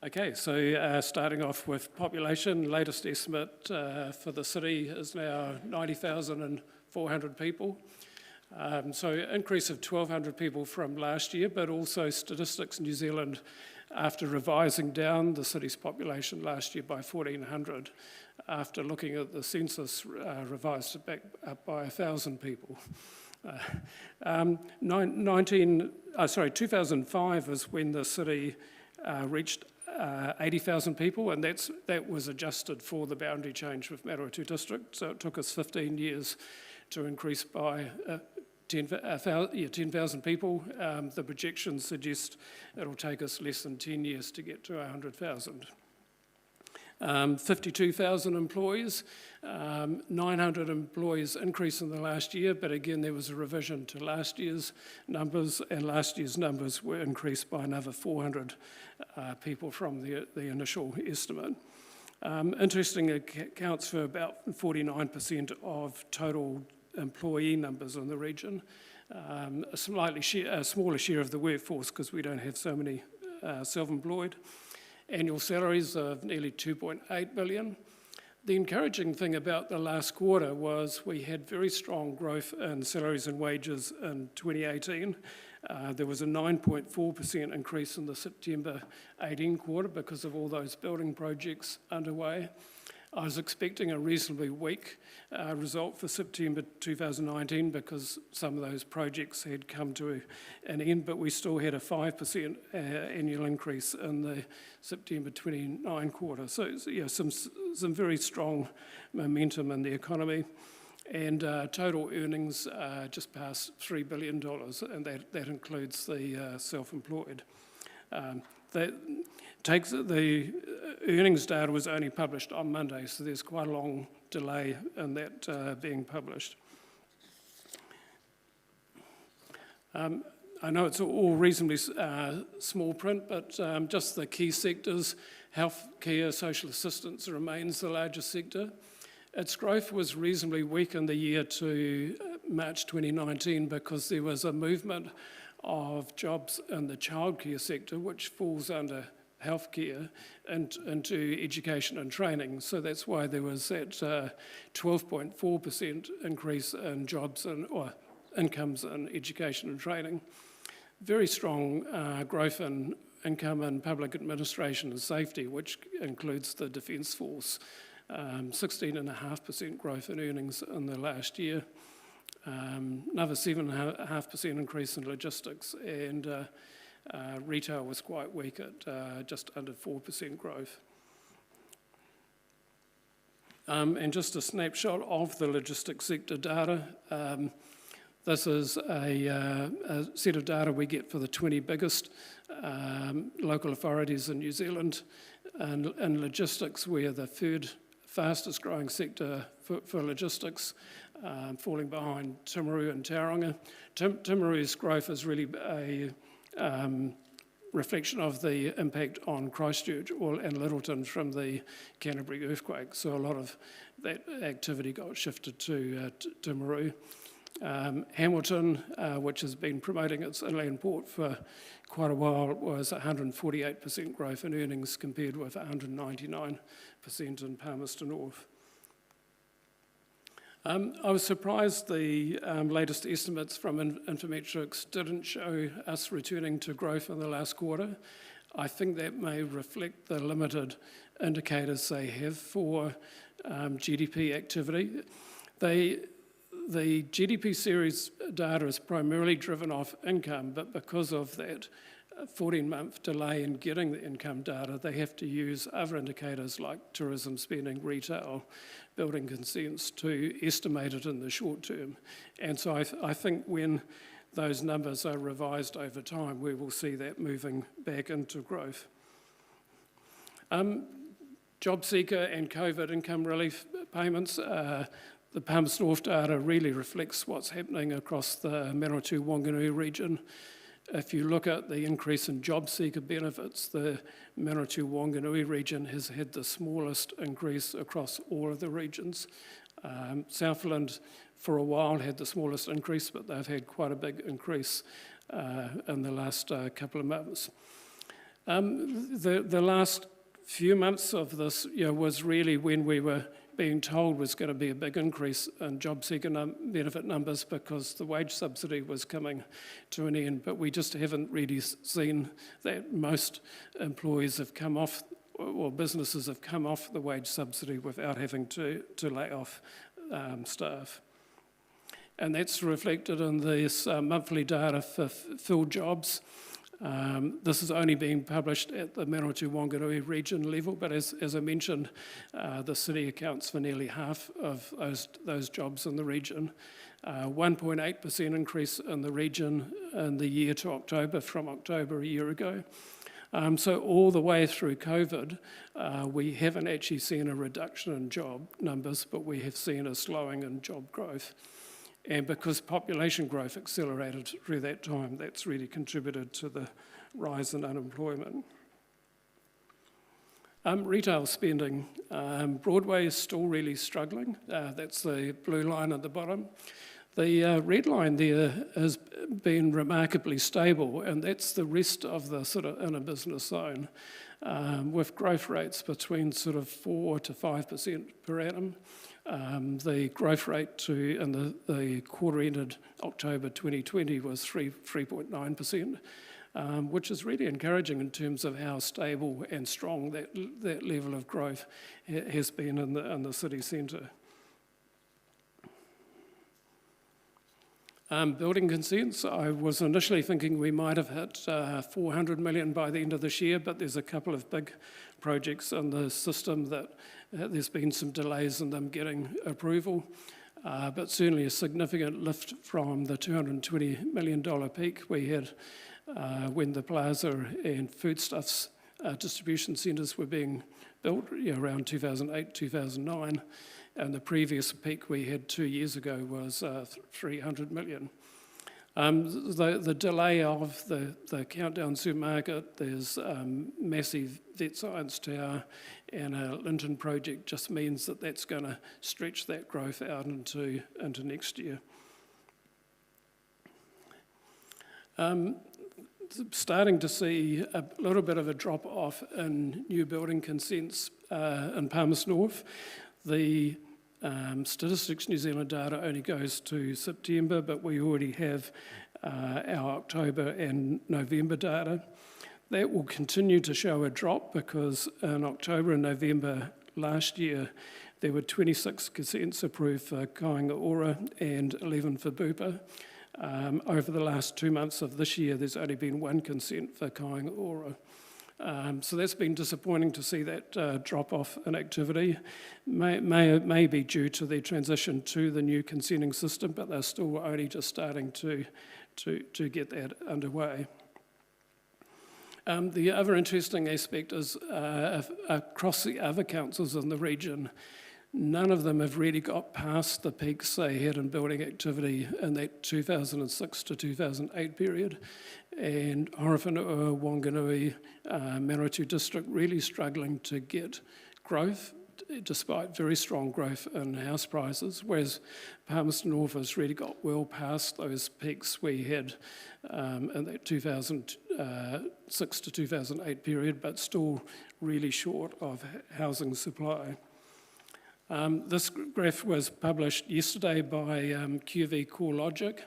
Okay, so starting off with population, latest estimate for the city is now 90,400 people. So increase of 1,200 people from last year, but also Statistics New Zealand, after revising down the city's population last year by 1,400, after looking at the census, revised it back up by 1,000 people. 2005 is when the city reached 80,000 people, and that was adjusted for the boundary change with Manukaura district, so it took us 15 years to increase by 10,000 people. The projections suggest it'll take us less than 10 years to get to 100,000. 52,000 employees, 900 employees increase in the last year, but again there was a revision to last year's numbers, and last year's numbers were increased by another 400 people from the initial estimate. Interestingly, it accounts for about 49% of total employee numbers in the region, a smaller share of the workforce because we don't have so many self-employed. Annual salaries of nearly 2.8 billion. The encouraging thing about the last quarter was we had very strong growth in salaries and wages in 2018. There was a 9.4% increase in the September 18 quarter because of all those building projects underway. I was expecting a reasonably weak result for September 2019 because some of those projects had come to an end, but we still had a 5% annual increase in the September 29 quarter. So yeah, some very strong momentum in the economy, and total earnings just past $3 billion, and that includes the self-employed. The earnings data was only published on Monday, so there's quite a long delay in that being published. I know it's all reasonably small print, but just the key sectors, healthcare, social assistance remains the largest sector. Its growth was reasonably weak in the year to March 2019 because there was a movement of jobs in the childcare sector, which falls under healthcare, and into education and training. So that's why there was that 12.4% increase in jobs or incomes in education and training. Very strong growth in income in public administration and safety, which includes the Defence Force. 16.5% growth in earnings in the last year. Another 7.5% increase in logistics, and retail was quite weak at just under 4% growth. And just a snapshot of the logistics sector data. This is a set of data we get for the 20 biggest local authorities in New Zealand. And in logistics, we're the third fastest growing sector for logistics, falling behind Timaru and Tauranga. Timaru's growth is really a reflection of the impact on Christchurch and Littleton from the Canterbury earthquake. So a lot of that activity got shifted to Timaru. Hamilton, which has been promoting its inland port for quite a while, was 148% growth in earnings compared with 199% in Palmerston North. I was surprised the latest estimates from Infometrics didn't show us returning to growth in the last quarter. I think that may reflect the limited indicators they have for GDP activity. The GDP series data is primarily driven off income, but because of that 14-month delay in getting the income data, they have to use other indicators like tourism spending, retail, building consents to estimate it in the short term. And so I think when those numbers are revised over time, we will see that moving back into growth. Jobseeker and COVID income relief payments. The Palmerston North data really reflects what's happening across the Manawatu-Wanganui region. If you look at the increase in Jobseeker benefits, the Manawatu-Wanganui region has had the smallest increase across all of the regions. Southland, for a while, had the smallest increase, but they've had quite a big increase in the last couple of months. The last few months of this was really when we were being told was going to be a big increase in Jobseeker benefit numbers because the wage subsidy was coming to an end, but we just haven't really seen that. Most employees have come off, or businesses have come off the wage subsidy without having to lay off staff. And that's reflected in this monthly data for filled jobs. This is only being published at the Manawatu Wanganui region level, but as I mentioned, the city accounts for nearly half of those jobs in the region. 1.8% increase in the region in the year to October from October a year ago. So all the way through COVID, we haven't actually seen a reduction in job numbers, but we have seen a slowing in job growth. And because population growth accelerated through that time, that's really contributed to the rise in unemployment. Retail spending. Broadway is still really struggling. That's the blue line at the bottom. The red line there has been remarkably stable, and that's the rest of the sort of inner business zone, with growth rates between sort of 4 to 5% per annum. The growth rate in the quarter ended October 2020 was 3.9%, which is really encouraging in terms of how stable and strong that level of growth has been in the city centre. Building consents, I was initially thinking we might have hit 400 million by the end of this year, but there's a couple of big projects in the system that there's been some delays in them getting approval, but certainly a significant lift from the $220 million peak we had when the plaza and foodstuffs distribution centres were being built around 2008, 2009. And the previous peak we had 2 years ago was 300 million. The delay of the Countdown supermarket, there's massive vet science tower and a Linton project just means that that's going to stretch that growth out into next year. Starting to see a little bit of a drop off in new building consents in Palmerston North. The Statistics New Zealand data only goes to September, but we already have our October and November data. That will continue to show a drop because in October and November last year, there were 26 consents approved for Kāinga and 11 for Bupa. Over the last 2 months of this year, there's only been 1 consent for Kāinga. So that's been disappointing to see that drop off in activity. May be due to the transition to the new consenting system, but they're still only just starting to get that underway. The other interesting aspect is across the other councils in the region, none of them have really got past the peaks they had in building activity in that 2006 to 2008 period. And Horowhenua, Wanganui, Manawatu district really struggling to get growth despite very strong growth in house prices, whereas Palmerston North has really got well past those peaks we had in that 2006 to 2008 period, but still really short of housing supply. This graph was published yesterday by QV CoreLogic,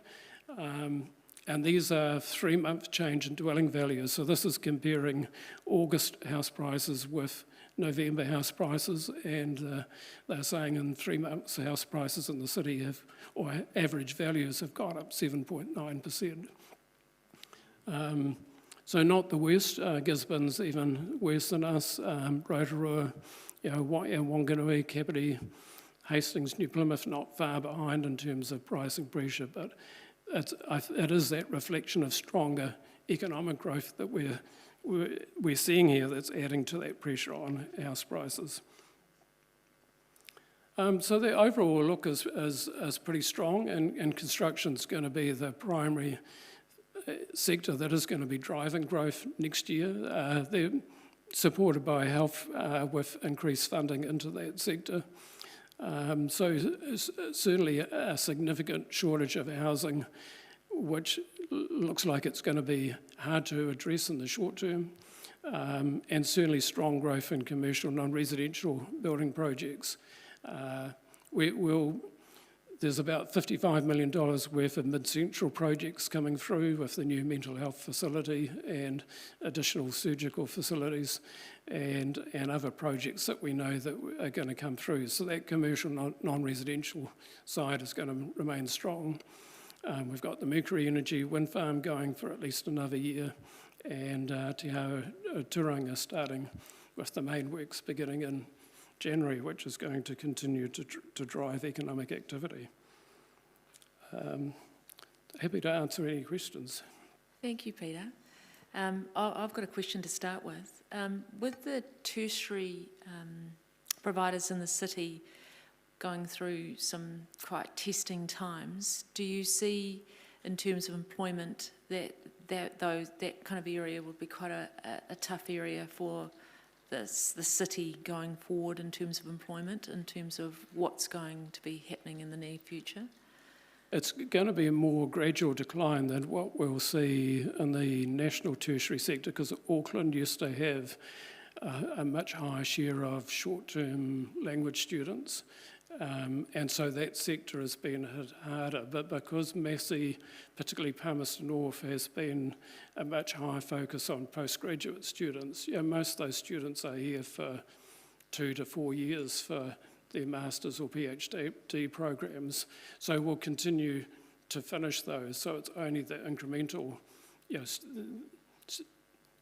and these are 3-month change in dwelling values. So this is comparing August house prices with November house prices, and they're saying in 3 months house prices in the city have, or average values have gone up 7.9%. So not the worst. Gisborne's even worse than us. Rotorua, Wanganui, Kapiti, Hastings, New Plymouth not far behind in terms of pricing pressure, but it is that reflection of stronger economic growth that we're seeing here that's adding to that pressure on house prices. So the overall look is pretty strong, and construction's going to be the primary sector that is going to be driving growth next year. They're supported by health with increased funding into that sector. So certainly a significant shortage of housing which looks like it's going to be hard to address in the short term, and certainly strong growth in commercial non-residential building projects. There's about $55 million worth of mid-central projects coming through with the new mental health facility and additional surgical facilities and other projects that we know that are going to come through. So that commercial non-residential side is going to remain strong. We've got the Mercury Energy wind farm going for at least another year, and Te Hau Turanga starting with the main works beginning in January, which is going to continue to drive economic activity. Happy to answer any questions. Thank you, Peter. I've got a question to start with. With the tertiary providers in the city going through some quite testing times, do you see, in terms of employment, that kind of area would be quite a tough area for the city going forward in terms of employment, in terms of what's going to be happening in the near future? It's going to be a more gradual decline than what we'll see in the national tertiary sector, because Auckland used to have a much higher share of short-term language students, and so that sector has been hit harder. But because Massey, particularly Palmerston North, has been a much higher focus on postgraduate students, most of those students are here for 2 to 4 years for their master's or PhD programs. So we'll continue to finish those. So it's only the incremental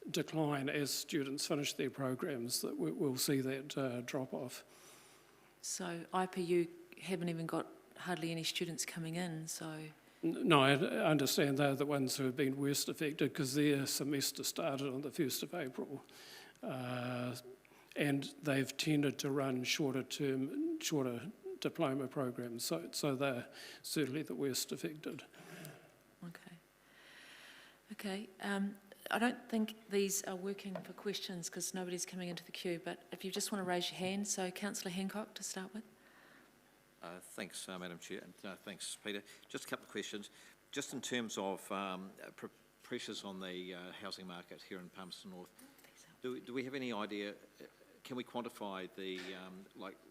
decline as students finish their programs that we'll see that drop off. So IPU haven't even got hardly any students coming in, so... No, I understand they're the ones who have been worst affected because their semester started on the 1st of April. And they've tended to run shorter diploma programs, so they're certainly the worst affected. Okay. I don't think these are working for questions because nobody's coming into the queue, but if you just want to raise your hand, so Councillor Hancock to start with. Thanks, Madam Chair, and thanks, Peter. Just a couple of questions. Just in terms of pressures on the housing market here in Palmerston North, do we have any idea, can we quantify the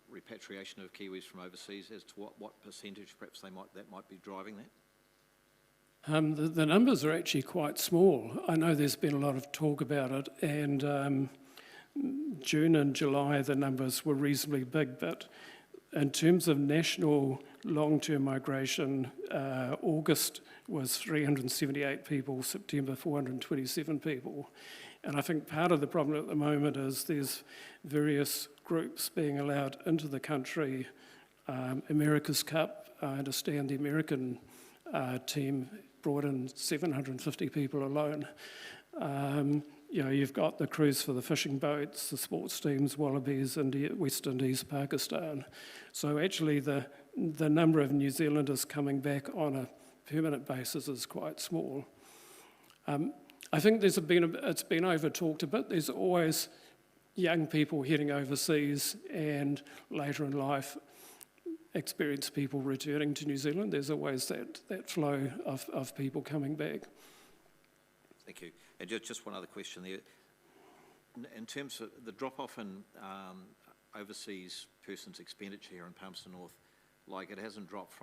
repatriation of Kiwis from overseas as to what percentage perhaps that might be driving that? The numbers are actually quite small. I know there's been a lot of talk about it, and June and July the numbers were reasonably big, but in terms of national long-term migration, August was 378 people, September 427 people. And I think part of the problem at the moment is there's various groups being allowed into the country. America's Cup, I understand the American team brought in 750 people alone. You've got the crews for the fishing boats, the sports teams, Wallabies, India, West Indies, Pakistan. So actually the number of New Zealanders coming back on a permanent basis is quite small. I think it's been over-talked a bit. There's always young people heading overseas and later in life experienced people returning to New Zealand. There's always that flow of people coming back. Thank you. And just one other question there. In terms of the drop-off in overseas persons' expenditure here in Palmerston North, it hasn't dropped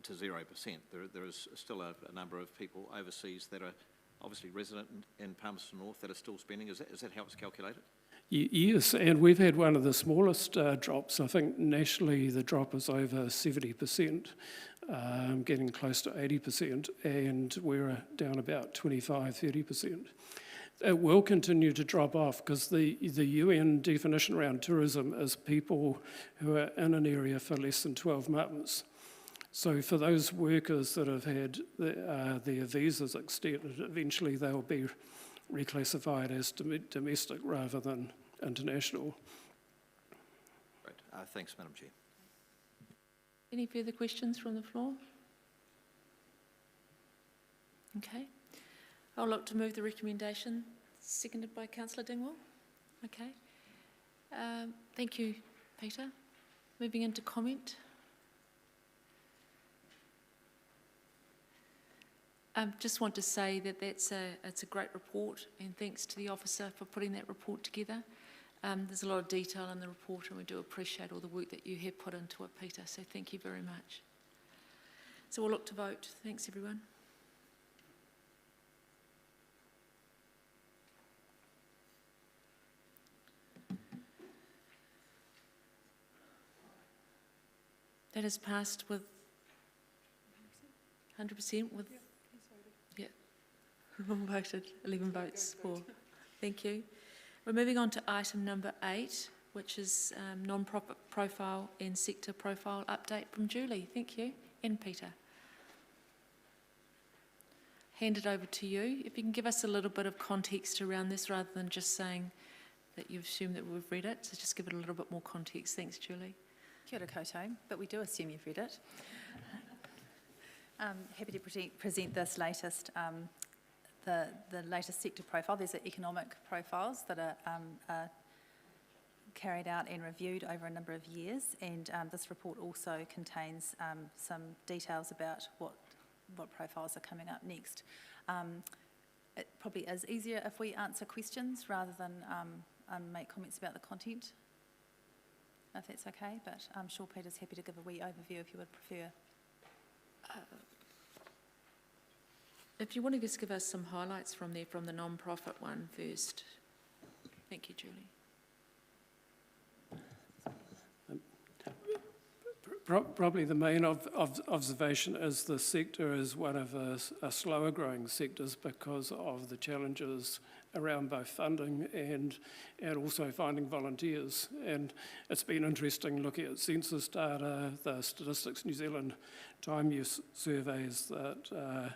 to 0%. There is still a number of people overseas that are obviously resident in Palmerston North that are still spending. Is that how it's calculated? Yes, and we've had one of the smallest drops. I think nationally the drop is over 70%, getting close to 80%, and we're down about 25-30%. It will continue to drop off because the UN definition around tourism is people who are in an area for less than 12 months. So for those workers that have had their visas extended, eventually they'll be reclassified as domestic rather than international. Great. Thanks, Madam Chair. Any further questions from the floor? Okay. I'll look to move the recommendation, seconded by Councillor Dingwall. Okay. Thank you, Peter. Moving into comment. Just want to say that it's a great report, and thanks to the officer for putting that report together. There's a lot of detail in the report, and we do appreciate all the work that you have put into it, Peter, so thank you very much. So we'll look to vote. Thanks, everyone. That is passed with 100% with, yeah, everyone voted, 11 votes for. Thank you. We're moving on to item number 8, which is non-profit profile and sector profile update from Julie. Thank you. And Peter. Hand it over to you. If you can give us a little bit of context around this rather than just saying that you assume that we've read it, so just give it a little bit more context. Thanks, Julie. Kia ora koutou, but we do assume you've read it. Happy to present this latest, the latest sector profile. There's economic profiles that are carried out and reviewed over a number of years, and this report also contains some details about what profiles are coming up next. It probably is easier if we answer questions rather than make comments about the content, if that's okay, but I'm sure Peter's happy to give a wee overview if you would prefer. If you want to just give us some highlights from there, from the non-profit one first. Thank you, Julie. Probably the main observation is the sector is one of a slower growing sectors because of the challenges around both funding and also finding volunteers. And it's been interesting looking at census data, the Statistics New Zealand time use surveys that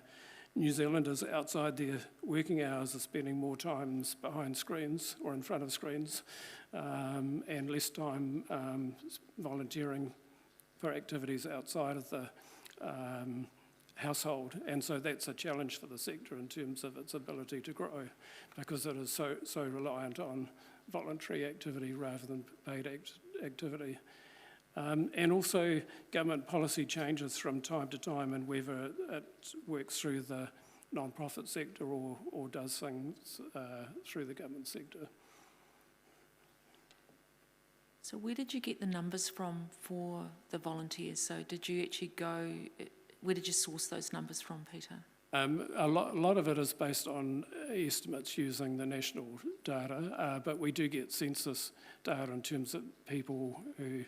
New Zealanders outside their working hours are spending more time behind screens or in front of screens and less time volunteering for activities outside of the household, and so that's a challenge for the sector in terms of its ability to grow because it is so reliant on voluntary activity rather than paid activity. And also government policy changes from time to time, and whether it works through the non-profit sector or does things through the government sector. So where did you get the numbers from for the volunteers? So did you actually go, where did you source those numbers from, Peter? A lot of it is based on estimates using the national data, but we do get census data in terms of people who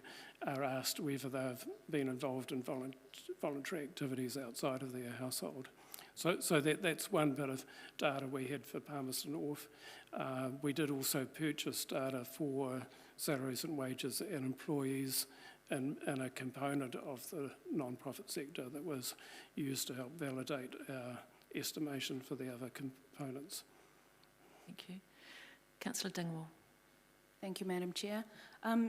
are asked whether they've been involved in voluntary activities outside of their household. So that's one bit of data we had for Palmerston North. We did also purchase data for salaries and wages and employees and a component of the non-profit sector that was used to help validate our estimation for the other components. Thank you. Councillor Dingwall. Thank you, Madam Chair.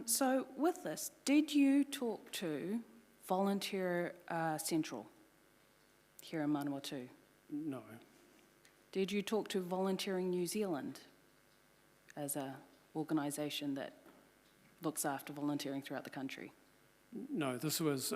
So with this, did you talk to Volunteer Central here in Manawatu? No. Did you talk to Volunteering New Zealand as an organisation that looks after volunteering throughout the country? No, this was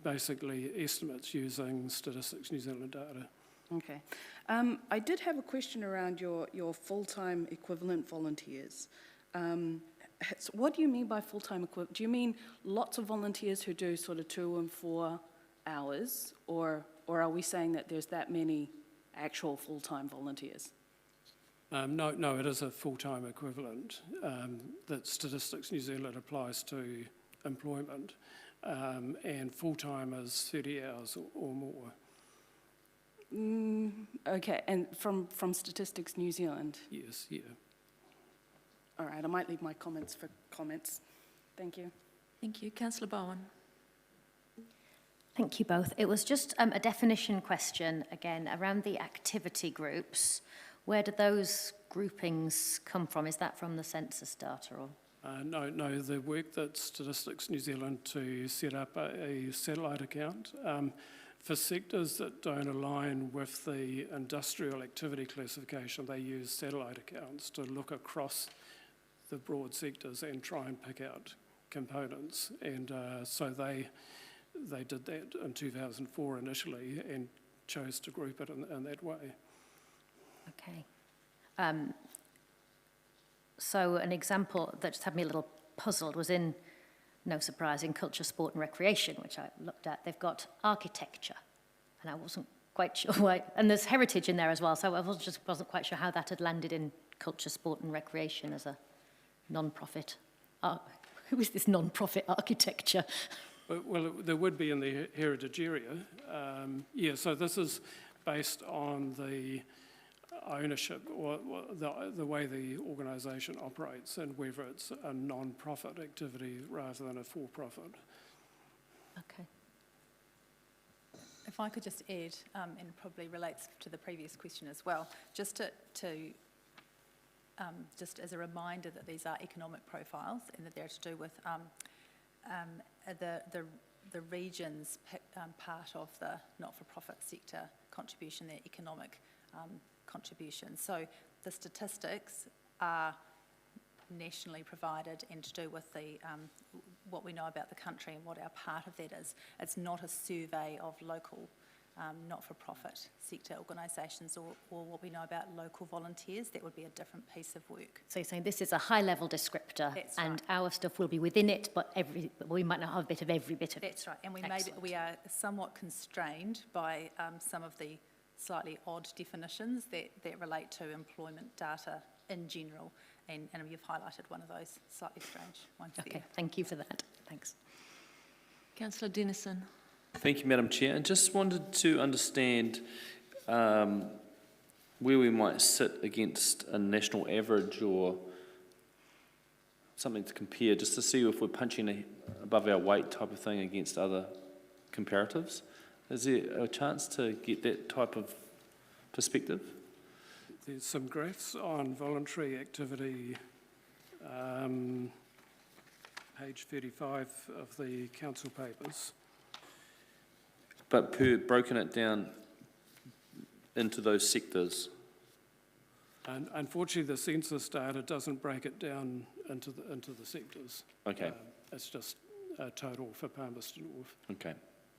basically estimates using Statistics New Zealand data. Okay. I did have a question around your full-time equivalent volunteers. So what do you mean by full-time equivalent? Do you mean lots of volunteers who do sort of 2 and 4 hours, or are we saying that there's that many actual full-time volunteers? No, it is a full-time equivalent that Statistics New Zealand applies to employment, and full-time is 30 hours or more. Okay, and from Statistics New Zealand? Yes, yeah. All right, I might leave my comments for comments. Thank you. Thank you. Councillor Bowen. Thank you both. It was just a definition question, again, around the activity groups. Where do those groupings come from? Is that from the census data? Or? No, the work that Statistics New Zealand to set up a satellite account for sectors that don't align with the industrial activity classification, they use satellite accounts to look across the broad sectors and try and pick out components. And so they did that in 2004 initially and chose to group it in that way. Okay. So an example that just had me a little puzzled was in, no surprise, in culture, sport and recreation, which I looked at. They've got architecture, and I wasn't quite sure why, and there's heritage in there as well, so I wasn't quite sure how that had landed in culture, sport and recreation as a non-profit. Who is this non-profit architecture? Well, there would be in the heritage area. Yeah, so this is based on the ownership or the way the organisation operates and whether it's a non-profit activity rather than a for-profit. Okay. If I could just add, and probably relates to the previous question as well, just just as a reminder that these are economic profiles and that they're to do with the region's part of the not-for-profit sector contribution, their economic contribution. So the statistics are nationally provided and to do with the what we know about the country and what our part of that is. It's not a survey of local not-for-profit sector organisations or what we know about local volunteers. That would be a different piece of work. So you're saying this is a high-level descriptor, That's and right. our stuff will be within it, but we might not have a bit of every bit of it. That's right, and Excellent. we are somewhat constrained by some of the slightly odd definitions that relate to employment data in general, and you've highlighted one of those slightly strange ones Okay, there. thank you for that. Thanks. Councillor Denison. Thank you, Madam Chair. I just wanted to understand where we might sit against a national average or something to compare, just to see if we're punching above our weight type of thing against other comparatives. Is there a chance to get that type of perspective? There's some graphs on voluntary activity, page 35 of the council papers. But broken it down into those sectors. And unfortunately, the census data doesn't break it down into the sectors. Okay. It's just a total for Palmerston North. Okay,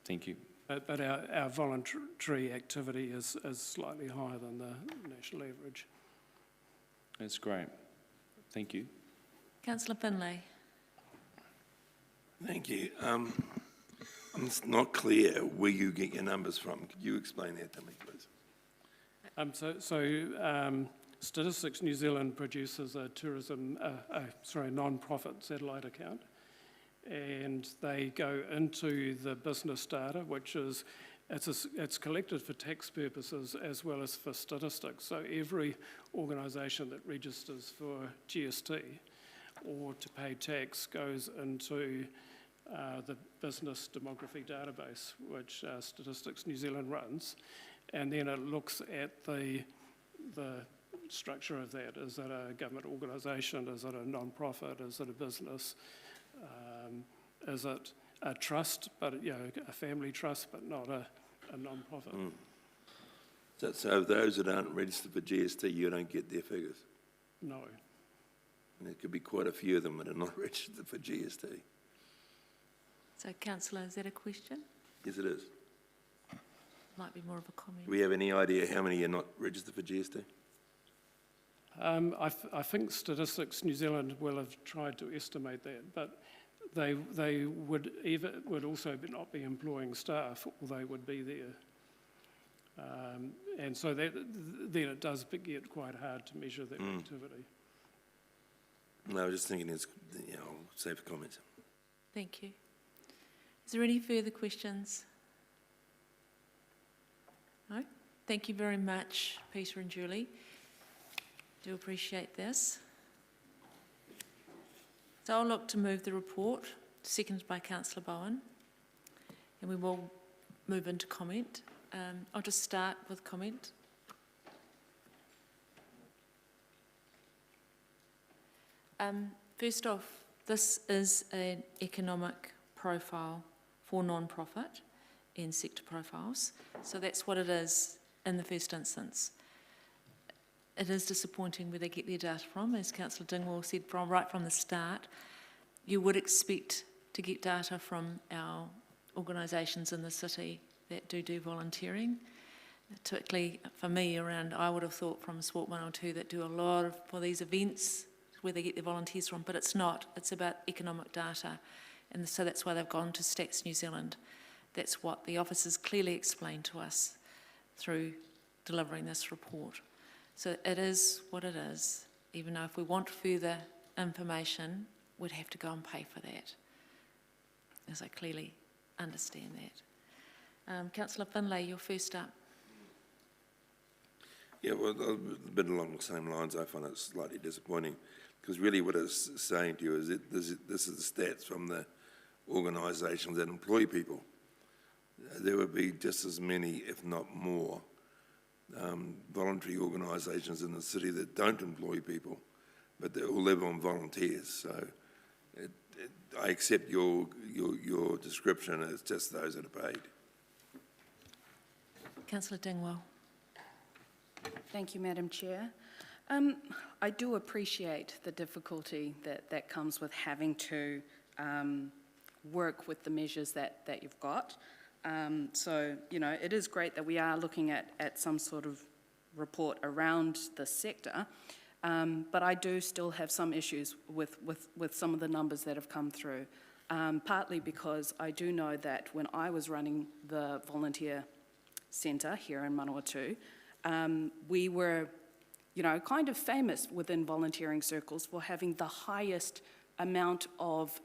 thank you. But our voluntary activity is slightly higher than the national average. That's great. Thank you. Councillor Finlay. Thank you. It's not clear where you get your numbers from. Could you explain that to me, please? Statistics New Zealand produces a non-profit satellite account, and they go into the business data, which is it's collected for tax purposes as well as for statistics. So every organisation that registers for GST or to pay tax goes into the business demography database, which Statistics New Zealand runs, and then it looks at the structure of that. Is it a government organisation? Is it a non-profit? Is it a business? Is it a trust, but a family trust, but not a non-profit? So those that aren't registered for GST, you don't get their figures? No. And there could be quite a few of them that are not registered for GST. So, Councillor, is that a question? Yes, it is. Might be more of a comment. Do we have any idea how many are not registered for GST? I think Statistics New Zealand will have tried to estimate that, but they would also not be employing staff, or they would be there. And so then it does get quite hard to measure that activity. No, I was just thinking it's, save for comments. Thank you. Is there any further questions? No? Thank you very much, Peter and Julie. Do appreciate this. So I'll look to move the report, seconded by Councillor Bowen, and we will move into comment. I'll just start with comment. First off, this is an economic profile for non-profit and sector profiles. So that's what it is in the first instance. It is disappointing where they get their data from, as Councillor Dingwall said right from the start. You would expect to get data from our organisations in the city that do volunteering. typically for me around, I would have thought from Sport 102 that do a lot for these events where they get their volunteers from, but it's not. It's about economic data, and so that's why they've gone to Stats New Zealand. That's what the officers clearly explained to us through delivering this report. So it is what it is, even though if we want further information, we'd have to go and pay for that, as I clearly understand that. Councillor Finlay, you're first up. Yeah, well, a bit along the same lines, I find it slightly disappointing, because really what it's saying to you is that this is the stats from the organisations that employ people. There would be just as many, if not more, voluntary organisations in the city that don't employ people, but they all live on volunteers. So I accept your description as just those that are paid. Councillor Dingwall. Thank you, Madam Chair. I do appreciate the difficulty that comes with having to work with the measures that you've got. So, you know, it is great that we are looking at some sort of report around the sector, but I do still have some issues with some of the numbers that have come through, partly because I do know that when I was running the volunteer centre here in Manukaura, we were, you know, kind of famous within volunteering circles for having the highest amount of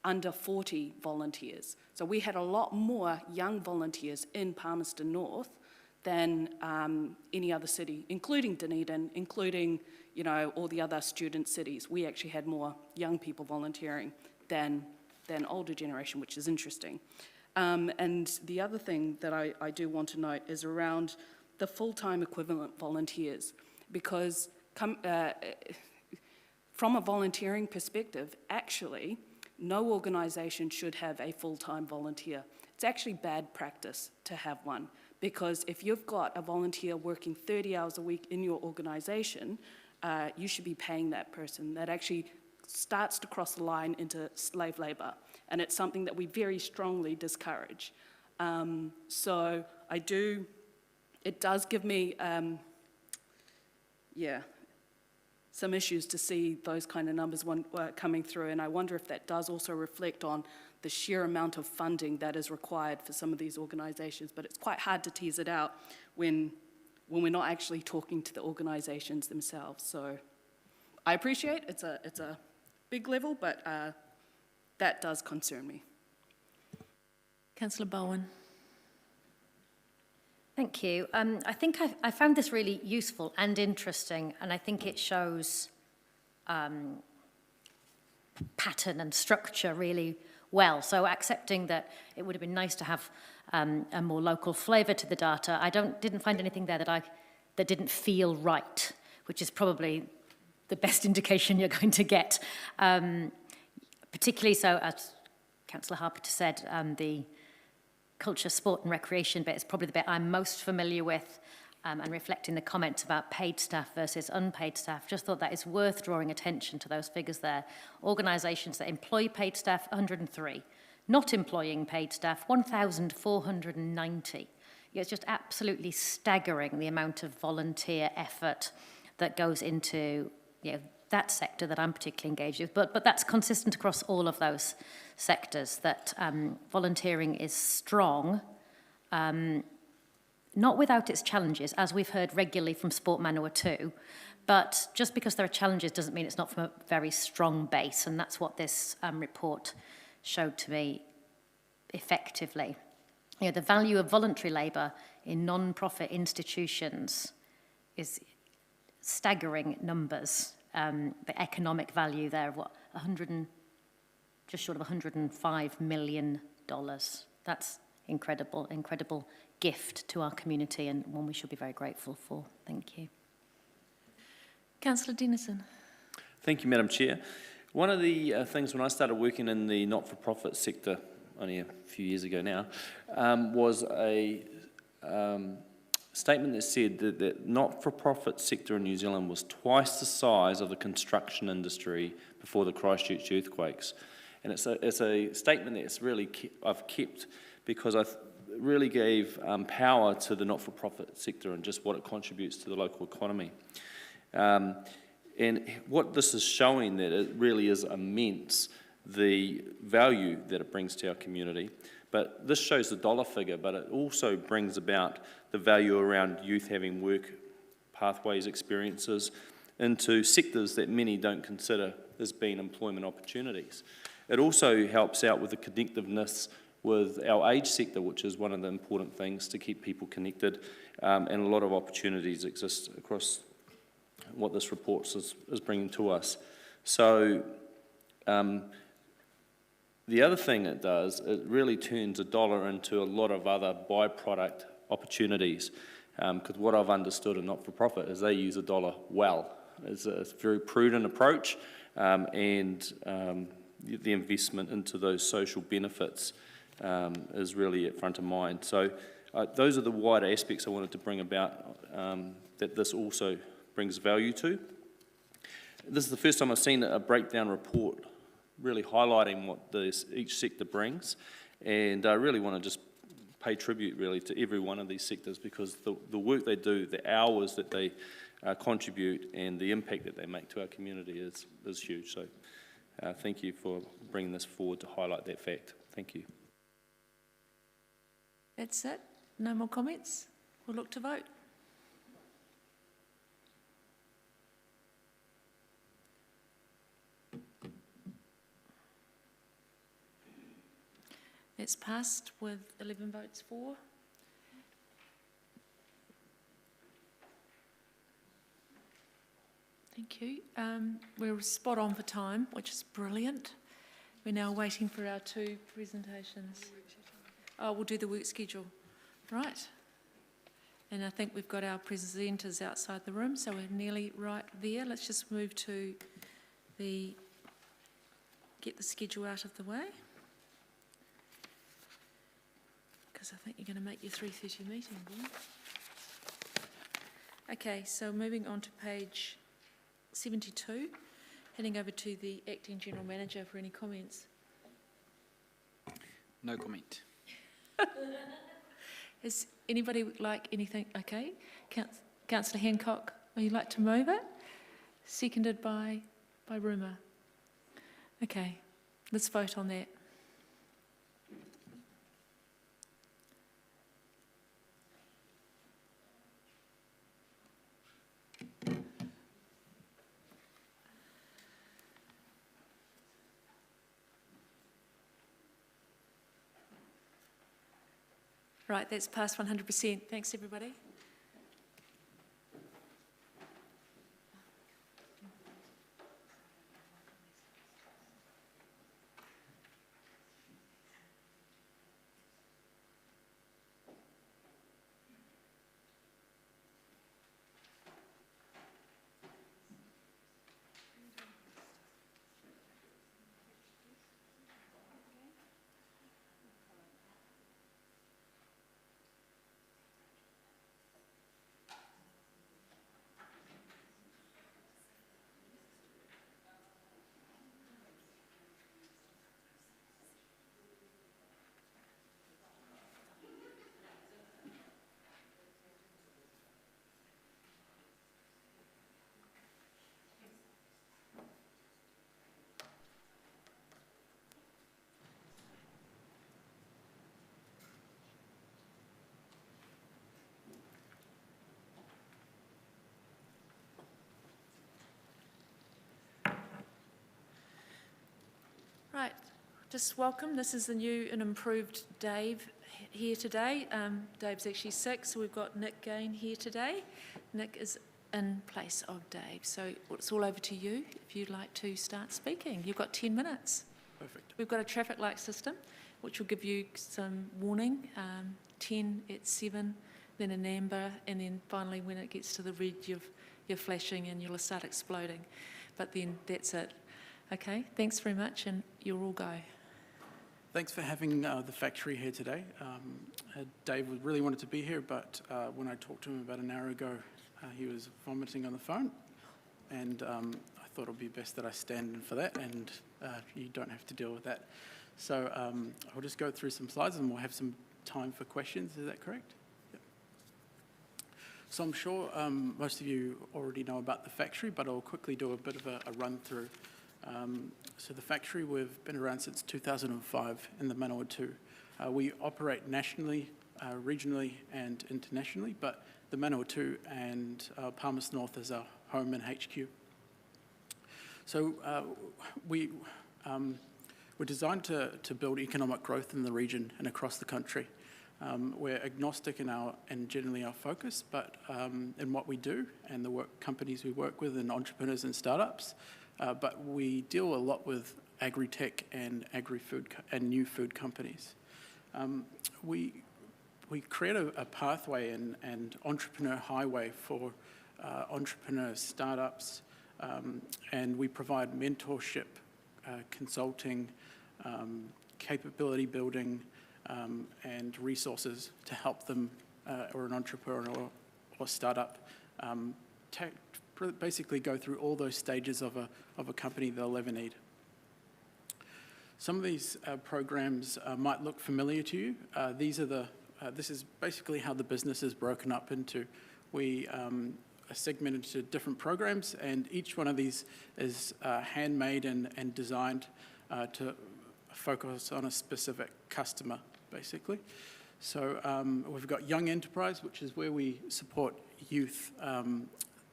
under 40 volunteers. So we had a lot more young volunteers in Palmerston North than any other city, including Dunedin, including, you know, all the other student cities. We actually had more young people volunteering than older generation, which is interesting. And the other thing that I do want to note is around the full-time equivalent volunteers, because from a volunteering perspective, actually, no organisation should have a full-time volunteer. It's actually bad practice to have one, because if you've got a volunteer working 30 hours a week in your organisation, you should be paying that person. That actually starts to cross the line into slave labour, and it's something that we very strongly discourage. So it does give me, some issues to see those kind of numbers coming through, and I wonder if that does also reflect on the sheer amount of funding that is required for some of these organisations. But it's quite hard to tease it out when we're not actually talking to the organisations themselves. So I appreciate it's a big level, but that does concern me. Councillor Bowen. Thank you. I think I found this really useful and interesting, and I think it shows pattern and structure really well. So accepting that it would have been nice to have a more local flavour to the data, I didn't find anything there that didn't feel right, which is probably the best indication you're going to get. Particularly so, as Councillor Harper said, the culture, sport and recreation bit is probably the bit I'm most familiar with, and reflecting the comment about paid staff versus unpaid staff. Just thought that is worth drawing attention to those figures there. Organisations that employ paid staff, 103. Not employing paid staff, 1,490. It's just absolutely staggering the amount of volunteer effort that goes into, you know, that sector that I'm particularly engaged with, but that's consistent across all of those sectors, that volunteering is strong, not without its challenges, as we've heard regularly from Sport Manukaura, but just because there are challenges doesn't mean it's not from a very strong base, and that's what this report showed to me effectively. You know, the value of voluntary labour in non-profit institutions is staggering numbers. The economic value there of what, just short of $105 million. That's incredible gift to our community, and one we should be very grateful for. Thank you. Councillor Denton. Thank you, Madam Chair. One of the things when I started working in the not-for-profit sector only a few years ago now was a statement that said that the not-for-profit sector in New Zealand was twice the size of the construction industry before the Christchurch earthquakes. And it's a statement that's really I've kept, because really gave power to the not-for-profit sector and just what it contributes to the local economy. And what this is showing that it really is immense, the value that it brings to our community. But this shows the dollar figure, but it also brings about the value around youth having work pathways, experiences into sectors that many don't consider as being employment opportunities. It also helps out with the connectiveness with our age sector, which is one of the important things to keep people connected, and a lot of opportunities exist across what this report is bringing to us. So the other thing it does, it really turns a dollar into a lot of other byproduct opportunities, because what I've understood in not-for-profit is they use a dollar well. It's a very prudent approach, and the investment into those social benefits is really at front of mind. So those are the wider aspects I wanted to bring about that this also brings value to. This is the first time I've seen a breakdown report really highlighting what each sector brings, and I really want to just pay tribute really to every one of these sectors, because the work they do, the hours that they contribute, and the impact that they make to our community is huge. So thank you for bringing this forward to highlight that fact. Thank you. That's it. No more comments? We'll look to vote. It's passed with 11 votes for. Thank you. We're spot on for time, which is brilliant. We're now waiting for our 2 presentations. Oh, we'll do the work schedule. Right. And I think we've got our presenters outside the room, so we're nearly right there. Let's just move to get the schedule out of the way, because I think you're going to make your 3:30 meeting, boy. Okay, so moving on to page 72, heading over to the Acting General Manager for any comments. No comment. Is anybody like anything? Okay. Councillor Hancock, would you like to move it? Seconded by Rumour. Okay, let's vote on that. Right, that's passed 100%. Thanks, everybody. Right, just welcome. This is the new and improved Dave here today. Dave's actually sick, so we've got Nick Gain here today. Nick is in place of Dave, so it's all over to you if you'd like to start speaking. You've got 10 minutes. Perfect. We've got a traffic light system, which will give you some warning, 10 at 7, then an amber, and then finally when it gets to the red, you're flashing and you'll start exploding. But then that's it. Okay, thanks very much, and you'll all go. Thanks for having the factory here today. Dave really wanted to be here, but when I talked to him about an hour ago, he was vomiting on the phone, and I thought it would be best that I stand in for that, and you don't have to deal with that. So I'll just go through some slides, and we'll have some time for questions. Is that correct? Yep. So I'm sure most of you already know about the factory, but I'll quickly do a bit of a run through. So the factory, we've been around since 2005 in the Manawatu. We operate nationally, regionally and internationally, but the Manawatu and Palmerston North is our home and HQ. So we're designed to build economic growth in the region and across the country. We're agnostic in generally our focus, but in what we do and the companies we work with and entrepreneurs and startups, but we deal a lot with agri-tech and agri-food and new food companies. We create a pathway and entrepreneur highway for entrepreneurs, startups, and we provide mentorship, consulting, capability building, and resources to help them, or an entrepreneur or startup, basically go through all those stages of a company they'll ever need. Some of these programs might look familiar to you. This is basically how the business is broken up into. We are segmented to different programs, and each one of these is handmade and designed to focus on a specific customer, basically. So we've got Young Enterprise, which is where we support youth,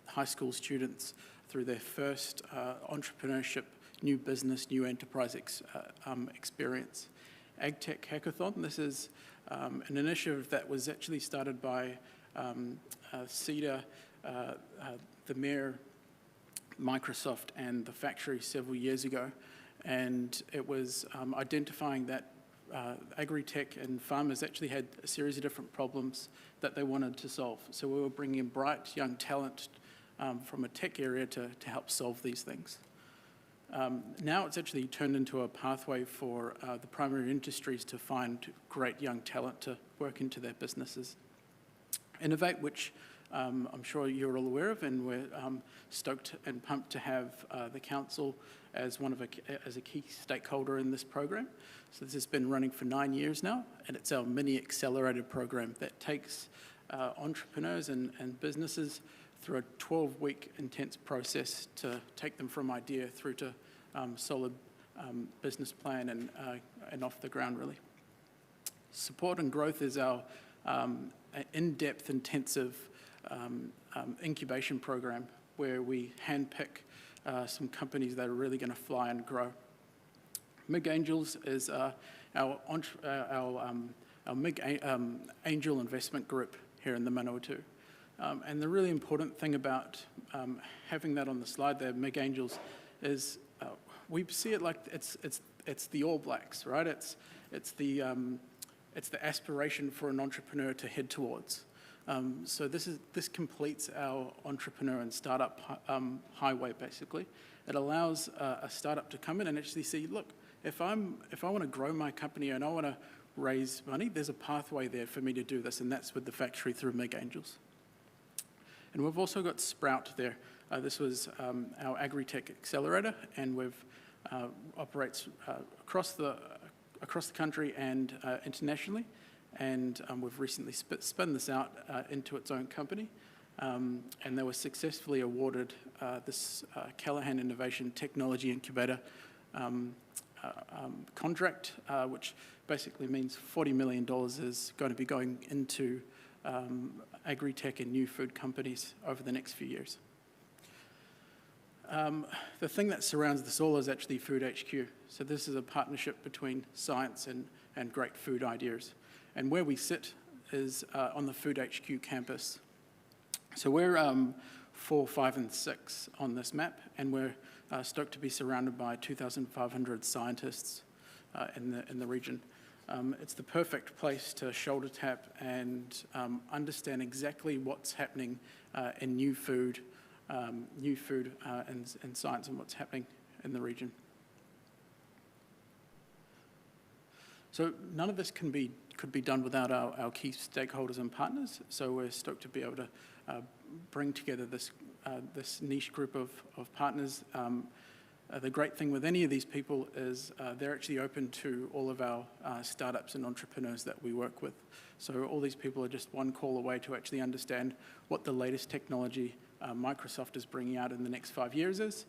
high school students through their first entrepreneurship, new business, new enterprise experience. AgTech Hackathon, this is an initiative that was actually started by CEDA, the Mayor, Microsoft and the factory several years ago, and it was identifying that agri-tech and farmers actually had a series of different problems that they wanted to solve. So we were bringing in bright young talent from a tech area to help solve these things. Now it's actually turned into a pathway for the primary industries to find great young talent to work into their businesses. Innovate, which I'm sure you're all aware of, and we're stoked and pumped to have the council as as a key stakeholder in this program. So this has been running for 9 years now, and it's our mini accelerator program that takes entrepreneurs and businesses through a 12-week intense process to take them from idea through to solid business plan and off the ground, really. Support and growth is our in-depth, intensive incubation program where we handpick some companies that are really going to fly and grow. MIG Angels is our MIG Angel investment group here in the Manawatu. And the really important thing about having that on the slide there, MIG Angels, is we see it like it's the All Blacks, right? It's the aspiration for an entrepreneur to head towards. So this completes our entrepreneur and startup highway, basically. It allows a startup to come in and actually see, look, if I want to grow my company and I want to raise money, there's a pathway there for me to do this, and that's with the factory through MIG Angels. And we've also got Sprout there. This was our agri-tech accelerator, and we've operates across the country and internationally. And we've recently spun this out into its own company, and they were successfully awarded this Callaghan Innovation Technology Incubator contract, which basically means $40 million is going to be going into agri-tech and new food companies over the next few years. The thing that surrounds this all is actually FoodHQ. So this is a partnership between science and great food ideas. And where we sit is on the FoodHQ campus. So we're 4, 5, and 6 on this map, and we're stoked to be surrounded by 2,500 scientists in the region. It's the perfect place to shoulder tap and understand exactly what's happening in new food and science and what's happening in the region. So none of this could be done without our key stakeholders and partners. So we're stoked to be able to bring together this niche group of partners. The great thing with any of these people is they're actually open to all of our startups and entrepreneurs that we work with. So all these people are just one call away to actually understand what the latest technology Microsoft is bringing out in the next 5 years is,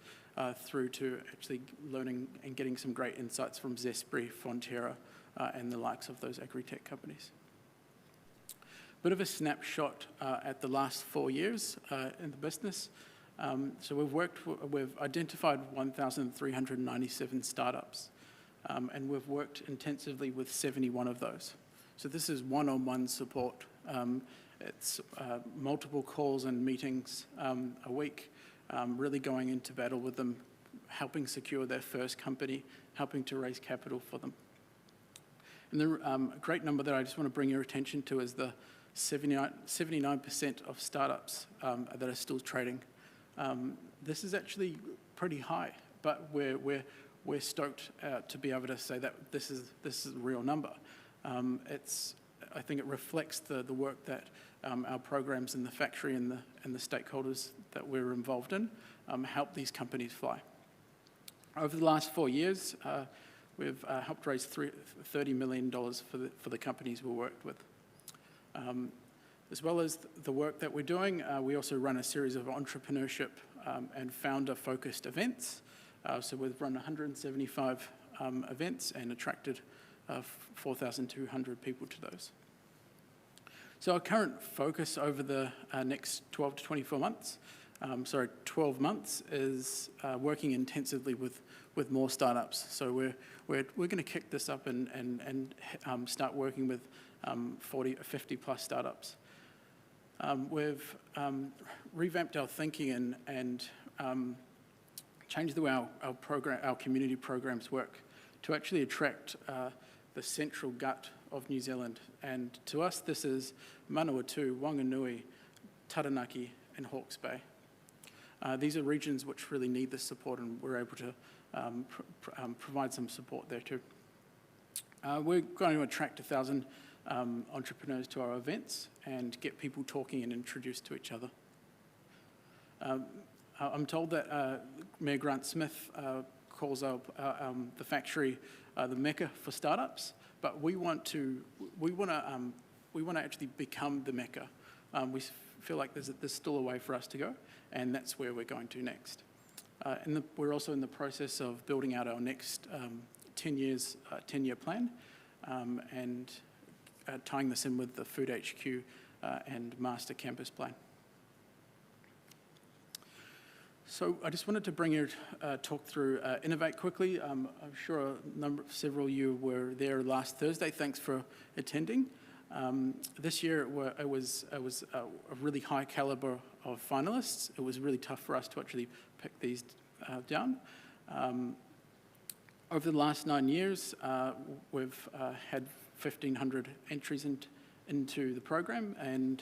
through to actually learning and getting some great insights from Zespri, Fonterra, and the likes of those agri-tech companies. Bit of a snapshot at the last 4 years in the business. So we've identified 1,397 startups, and we've worked intensively with 71 of those. So this is one-on-one support. It's multiple calls and meetings a week, really going into battle with them, helping secure their first company, helping to raise capital for them. And a great number that I just want to bring your attention to is the 79% of startups that are still trading. This is actually pretty high, but we're stoked to be able to say that this is a real number. I think it reflects the work that our programs in the factory and the stakeholders that we're involved in help these companies fly. Over the last 4 years, we've helped raise $30 million for the companies we worked with. As well as the work that we're doing, we also run a series of entrepreneurship and founder-focused events. So we've run 175 events and attracted 4,200 people to those. So our current focus over the next 12 to 24 months, 12 months, is working intensively with more startups. So we're going to kick this up and start working with 50 plus startups. We've revamped our thinking and changed the way our community programs work to actually attract the central gut of New Zealand. And to us, this is Manawatu, Wanganui, Taranaki, and Hawke's Bay. These are regions which really need this support, and we're able to provide some support there too. We're going to attract 1,000 entrepreneurs to our events and get people talking and introduced to each other. I'm told that Mayor Grant Smith calls the factory the Mecca for startups, but we want to actually become the Mecca. We feel like there's still a way for us to go, and that's where we're going to next. We're also in the process of building out our next 10-year plan, and tying this in with the FoodHQ and Master Campus Plan. So I just wanted to bring you talk through Innovate quickly. I'm sure several of you were there last Thursday. Thanks for attending. This year it was a really high caliber of finalists. It was really tough for us to actually pick these down. Over the last 9 years, we've had 1,500 entries into the program and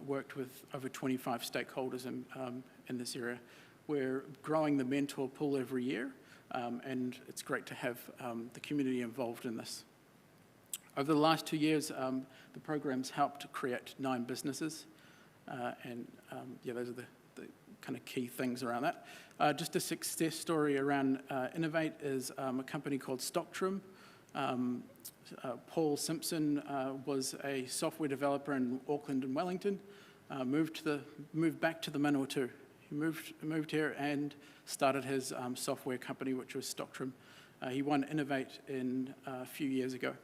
worked with over 25 stakeholders in this area. We're growing the mentor pool every year, and it's great to have the community involved in this. Over the last 2 years, the program's helped create 9 businesses, and those are the kind of key things around that. Just a success story around Innovate is a company called Stocktrum. Paul Simpson was a software developer in Auckland and Wellington, moved back to the Manawatu. He moved here and started his software company, which was Stocktrum. He won Innovate a few years ago.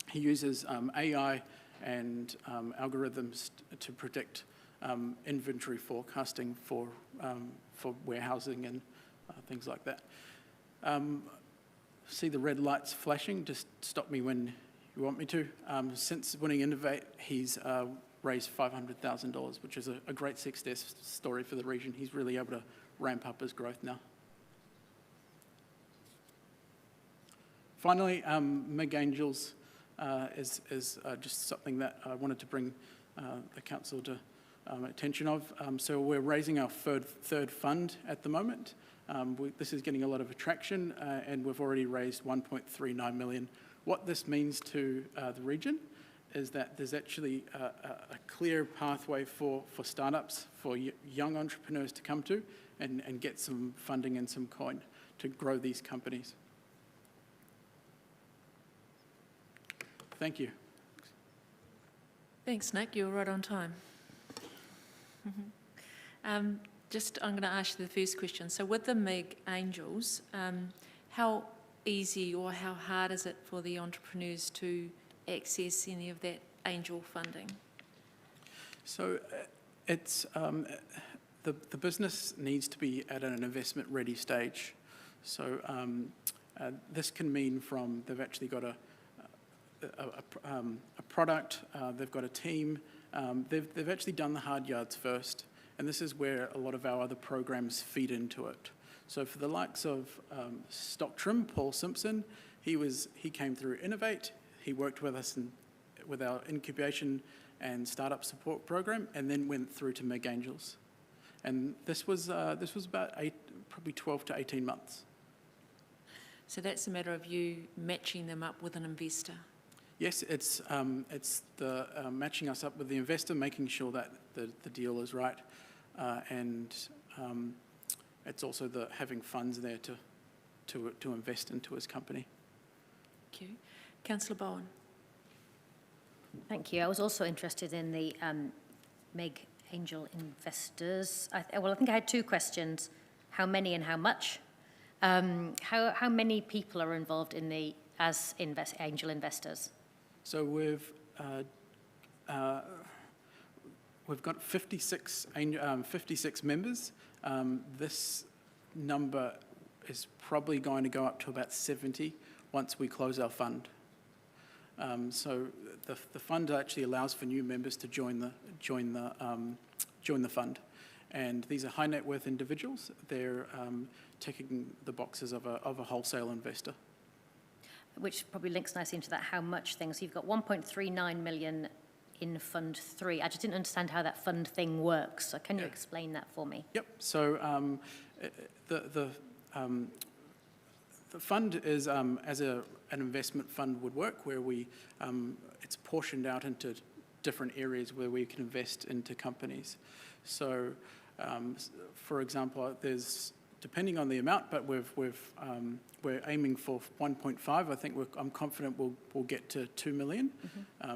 He uses AI and algorithms to predict inventory forecasting for warehousing and things like that. See the red lights flashing? Just stop me when you want me to. Since winning Innovate, he's raised $500,000, which is a great success story for the region. He's really able to ramp up his growth now. Finally, MIG Angels is just something that I wanted to bring the council to attention of. So we're raising our third fund at the moment. This is getting a lot of attraction, and we've already raised $1.39 million. What this means to the region is that there's actually a clear pathway for startups, for young entrepreneurs to come to and get some funding and some coin to grow these companies. Thank you. Thanks, Nick. You were right on time. I'm going to ask you the first question. So with the MIG Angels, how easy or how hard is it for the entrepreneurs to access any of that angel funding? So it's the business needs to be at an investment ready stage. So this can mean from they've actually got a product, they've got a team, they've actually done the hard yards first, and this is where a lot of our other programs feed into it. So for the likes of Stocktrim, Paul Simpson, he came through Innovate, he worked with us with our incubation and startup support program, and then went through to MIG Angels. And this was about probably 12 to 18 months. So that's a matter of you matching them up with an investor? Yes, it's the matching us up with the investor, making sure that the deal is right, and it's also the having funds there to invest into his company. Thank you. Councillor Bowen. Thank you. I was also interested in the MIG Angel investors. I think I had two questions: how many and how much? How many people are involved in as angel investors? So we've got 56 members. This number is probably going to go up to about 70 once we close our fund. So the fund actually allows for new members to join the fund, and these are high net worth individuals. They're ticking the boxes of a wholesale investor. Which probably links nicely into that how much thing. So you've got 1.39 million in Fund 3. I just didn't understand how that fund thing works. So can you explain that for me? Yep. So the fund is as an investment fund would work, where it's portioned out into different areas where we can invest into companies. So, for example, there's, depending on the amount, but we're aiming for 1.5. I think I'm confident we'll get to 2 million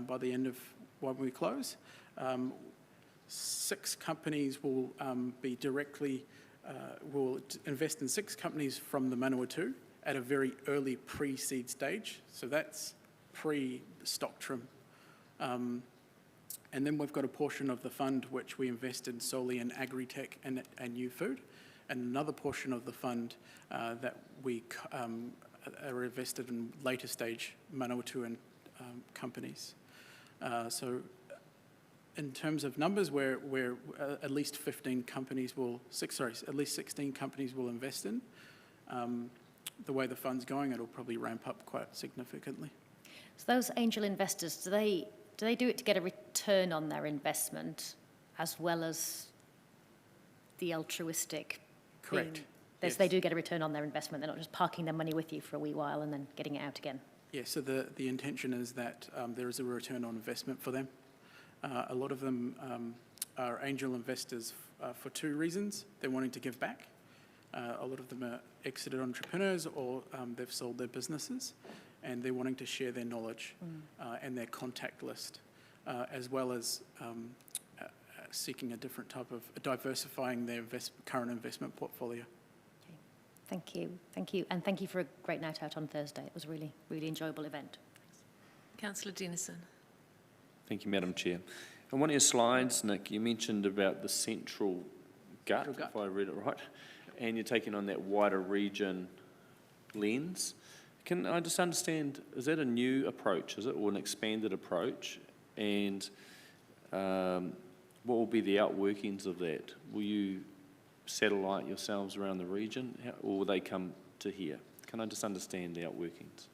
by the end of when we close. 6 companies will be directly will invest in 6 companies from the Manukaura at a very early pre-seed stage. So that's pre-Stocktrim. And then we've got a portion of the fund which we invest in solely in agri-tech and new food, and another portion of the fund that we are invested in later stage Manukaura companies. So in terms of numbers, we're at least 16 companies will invest in. The way the fund's going, it'll probably ramp up quite significantly. So those angel investors, do they do it to get a return on their investment as well as the altruistic? Correct. Yes. They do get a return on their investment. They're not just parking their money with you for a wee while and then getting it out again. Yeah, so the intention is that there is a return on investment for them. A lot of them are angel investors for 2 reasons. They're wanting to give back. A lot of them are exited entrepreneurs, or they've sold their businesses, and they're wanting to share their knowledge and their contact list, as well as seeking a different type of diversifying their current investment portfolio. Okay. Thank you. And thank you for a great night out on Thursday. It was a really, really enjoyable event. Councillor Denton. Thank you, Madam Chair. On one of your slides, Nick, you mentioned about the central gut, if I read it right, and you're taking on that wider region lens. Can I just understand, is that a new approach, is it, or an expanded approach? And what will be the outworkings of that? Will you satellite yourselves around the region, or will they come to here? Can I just understand the outworkings?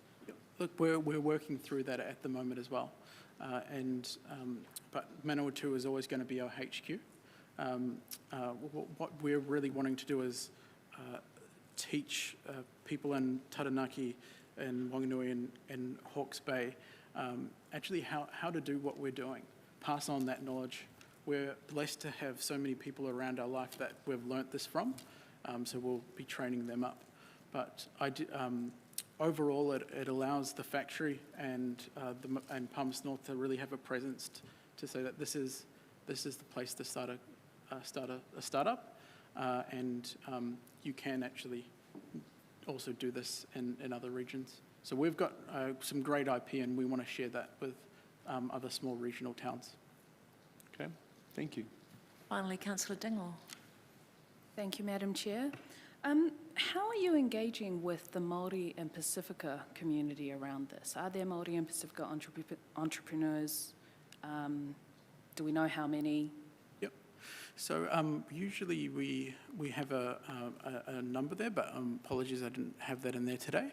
Look, we're working through that at the moment as well. But Manukaura is always going to be our HQ. What we're really wanting to do is teach people in Taranaki and Wanganui and Hawke's Bay actually how to do what we're doing, pass on that knowledge. We're blessed to have so many people around our life that we've learnt this from, so we'll be training them up. But overall, it allows the factory and Palmerston North to really have a presence to say that this is the place to start a startup, and you can actually also do this in other regions. So we've got some great IP, and we want to share that with other small regional towns. Okay, thank you. Finally, Councillor Dingle. Thank you, Madam Chair. How are you engaging with the Māori and Pacifica community around this? Are there Māori and Pacifica entrepreneurs? Do we know how many? Yep. So usually we have a number there, but apologies I didn't have that in there today.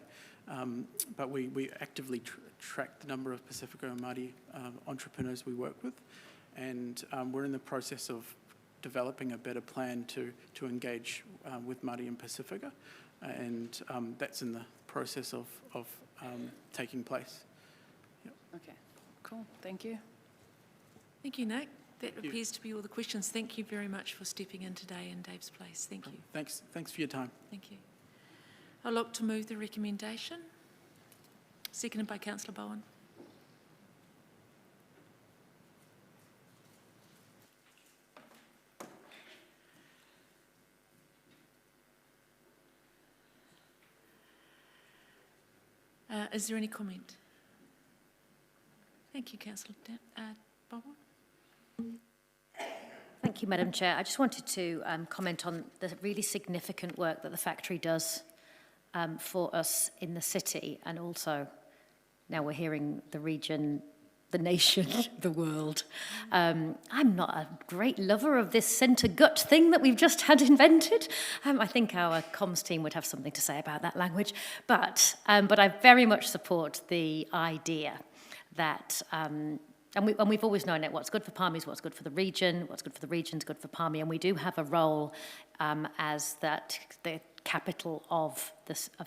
But we actively track the number of Pacifica and Māori entrepreneurs we work with, and we're in the process of developing a better plan to engage with Māori and Pacifica, and that's in the process of taking place. Yep. Okay, cool, thank you. Thank you, Nick. That you. appears to be all the questions. Thank you very much for stepping in today in Dave's place. Thank you. Thanks for your time. Thank you. I'll look to move the recommendation. Seconded by Councillor Bowen. Is there any comment? Thank you, Councillor Bowen. Thank you, Madam Chair. I just wanted to comment on the really significant work that the factory does for us in the city, and also now we're hearing the region, the nation, the world. I'm not a great lover of this centre gut thing that we've just had invented. I think our comms team would have something to say about that language, but I very much support the idea that and we've always known that what's good for Palmy is what's good for the region, what's good for the region is good for Palmy, and we do have a role as the capital of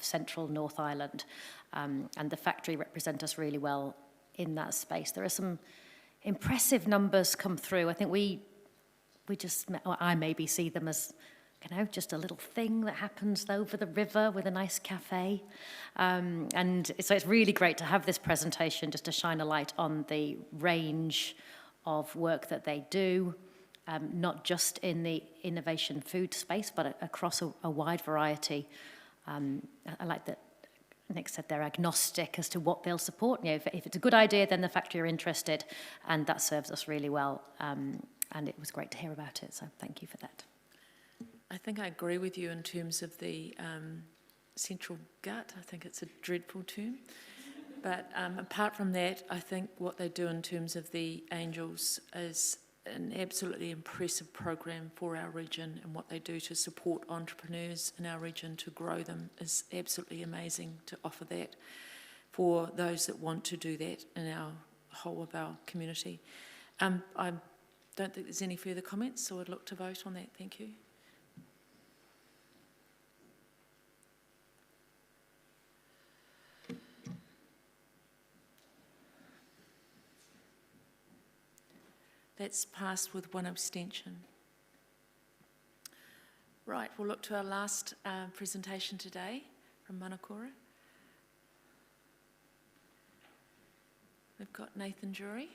Central North Island, and the factory represent us really well in that space. There are some impressive numbers come through. I think we just, or I maybe see them as, just a little thing that happens over the river with a nice cafe. And so it's really great to have this presentation just to shine a light on the range of work that they do, not just in the innovation food space, but across a wide variety. I like that Nick said they're agnostic as to what they'll support. If it's a good idea, then the factory are interested, and that serves us really well. And it was great to hear about it, so thank you for that. I think I agree with you in terms of the central gut. I think it's a dreadful term. But apart from that, I think what they do in terms of the Angels is an absolutely impressive program for our region, and what they do to support entrepreneurs in our region to grow them is absolutely amazing, to offer that for those that want to do that in our whole of our community. I don't think there's any further comments, so I'd look to vote on that. Thank you. That's passed with one abstention. Right, we'll look to our last presentation today from Manukaura. We've got Nathan Jury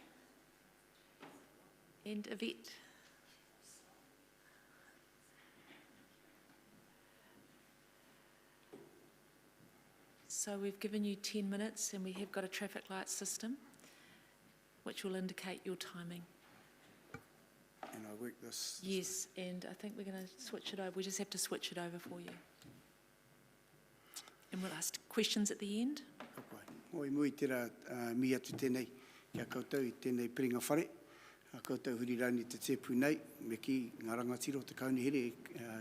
and Yvette. So we've given you 10 minutes, and we have got a traffic light system which will indicate your timing. And I work this. Yes, and I think we're going to switch it over. We just have to switch it over for you. And we'll ask questions at the end. Oi mui tera mi atu tēnei, kia koutou I tēnei piringa whare. Koutou hurirani te tepu nei, me ki ngā rangatiro te kaunihere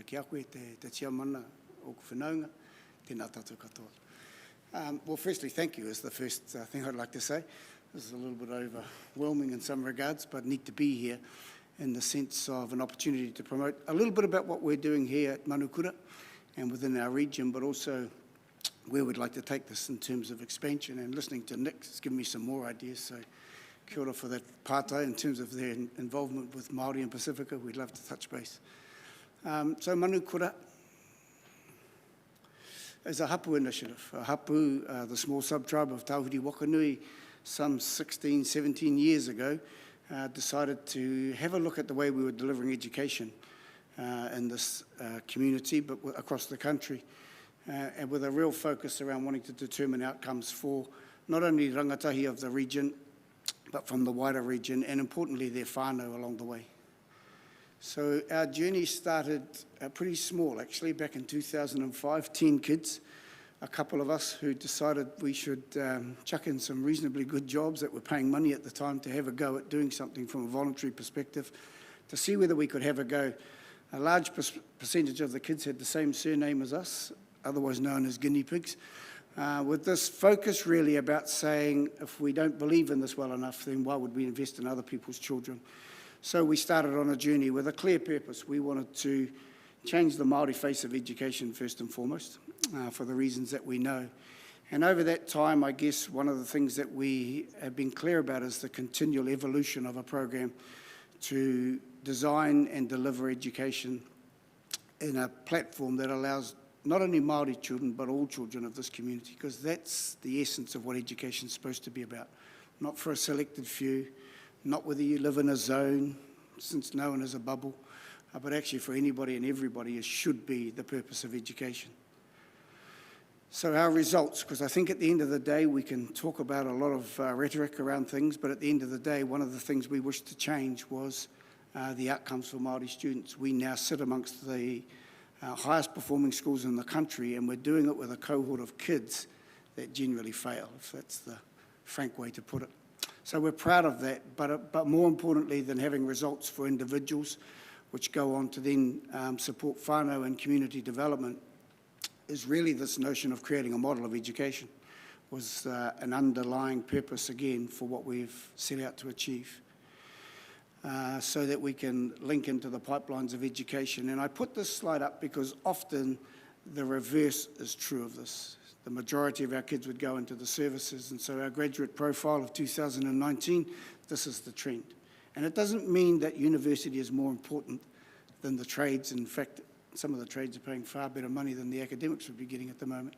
ki a koe te tiamana o ku whanaunga, tēnā tātou katoa. Well, firstly, thank you is the first thing I'd like to say. This is a little bit overwhelming in some regards, but neat to be here in the sense of an opportunity to promote a little bit about what we're doing here at Manukaura and within our region, but also where we'd like to take this in terms of expansion. And listening to Nick has given me some more ideas, so kia ora for that pātai in terms of their involvement with Māori and Pacifica. We'd love to touch base. So Manukaura, is a hapu initiative. A hapu, the small sub-tribe of Tauhiri Wakanui, some 16, 17 years ago, decided to have a look at the way we were delivering education in this community, but across the country, and with a real focus around wanting to determine outcomes for not only rangatahi of the region, but from the wider region, and importantly, their whānau along the way. So our journey started pretty small, actually, back in 2005, 10 kids, a couple of us who decided we should chuck in some reasonably good jobs that were paying money at the time to have a go at doing something from a voluntary perspective, to see whether we could have a go. A large percentage of the kids had the same surname as us, otherwise known as guinea pigs, with this focus really about saying, if we don't believe in this well enough, then why would we invest in other people's children? So we started on a journey with a clear purpose. We wanted to change the Māori face of education first and foremost, for the reasons that we know. And over that time, I guess one of the things that we have been clear about is the continual evolution of a program to design and deliver education in a platform that allows not only Māori children, but all children of this community, because that's the essence of what education is supposed to be about. Not for a selected few, not whether you live in a zone, since no one is a bubble, but actually for anybody and everybody, it should be the purpose of education. So our results, because I think at the end of the day, we can talk about a lot of rhetoric around things, but at the end of the day, one of the things we wished to change was the outcomes for Māori students. We now sit amongst the highest performing schools in the country, and we're doing it with a cohort of kids that generally fail, if that's the frank way to put it. So we're proud of that, but more importantly than having results for individuals, which go on to then support whānau and community development, is really this notion of creating a model of education, was an underlying purpose again for what we've set out to achieve, so that we can link into the pipelines of education. And I put this slide up because often the reverse is true of this. The majority of our kids would go into the services, and so our graduate profile of 2019, this is the trend. And it doesn't mean that university is more important than the trades. In fact, some of the trades are paying far better money than the academics would be getting at the moment.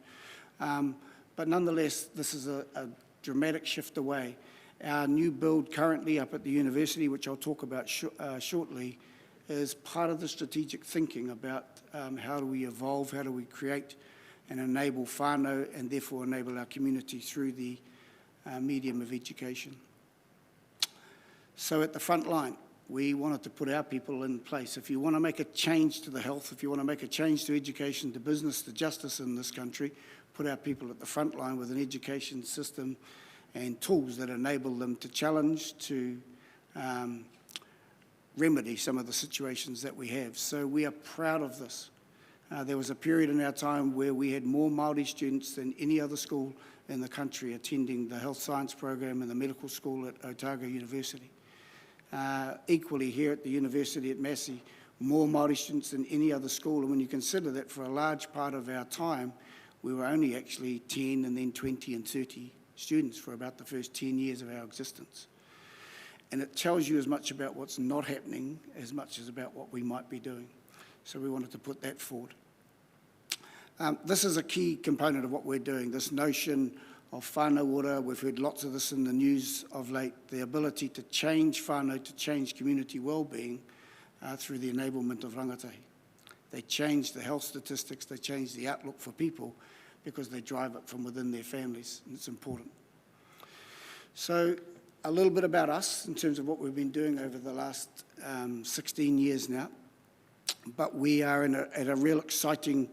But nonetheless, this is a dramatic shift away. Our new build currently up at the university, which I'll talk about shortly, is part of the strategic thinking about how do we evolve, how do we create and enable whānau, and therefore enable our community through the medium of education. So at the front line, we wanted to put our people in place. If you want to make a change to the health, if you want to make a change to education, to business, to justice in this country, put our people at the front line with an education system and tools that enable them to challenge, to remedy some of the situations that we have. So we are proud of this. There was a period in our time where we had more Māori students than any other school in the country attending the health science program and the medical school at Otago University. Equally here at the university at Massey, more Māori students than any other school. And when you consider that for a large part of our time, we were only actually 10 and then 20 and 30 students for about the first 10 years of our existence. And it tells you as much about what's not happening as much as about what we might be doing. So we wanted to put that forward. This is a key component of what we're doing, this notion of whānau ora. We've heard lots of this in the news of late, the ability to change whānau, to change community well-being through the enablement of rangatahi. They change the health statistics, they change the outlook for people because they drive it from within their families, and it's important. So a little bit about us in terms of what we've been doing over the last 16 years now. But we are at a real exciting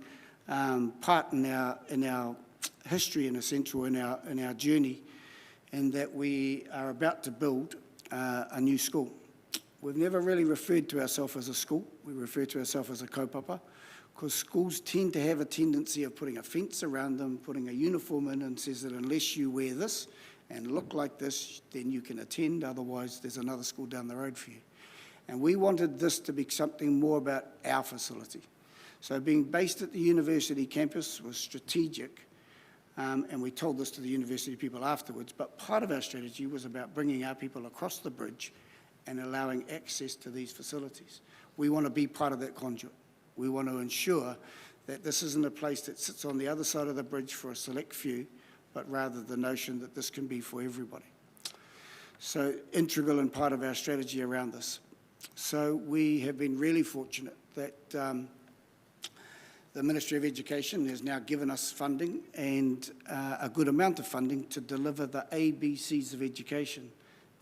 part in our history, in a sense, or in our journey, in that we are about to build a new school. We've never really referred to ourselves as a school. We refer to ourselves as a kaupapa, because schools tend to have a tendency of putting a fence around them, putting a uniform in, and says that unless you wear this and look like this, then you can attend, otherwise there's another school down the road for you. And we wanted this to be something more about our facility. So being based at the university campus was strategic, and we told this to the university people afterwards, but part of our strategy was about bringing our people across the bridge and allowing access to these facilities. We want to be part of that conduit. We want to ensure that this isn't a place that sits on the other side of the bridge for a select few, but rather the notion that this can be for everybody. So integral and part of our strategy around this. So we have been really fortunate that the Ministry of Education has now given us funding, and a good amount of funding, to deliver the ABCs of education.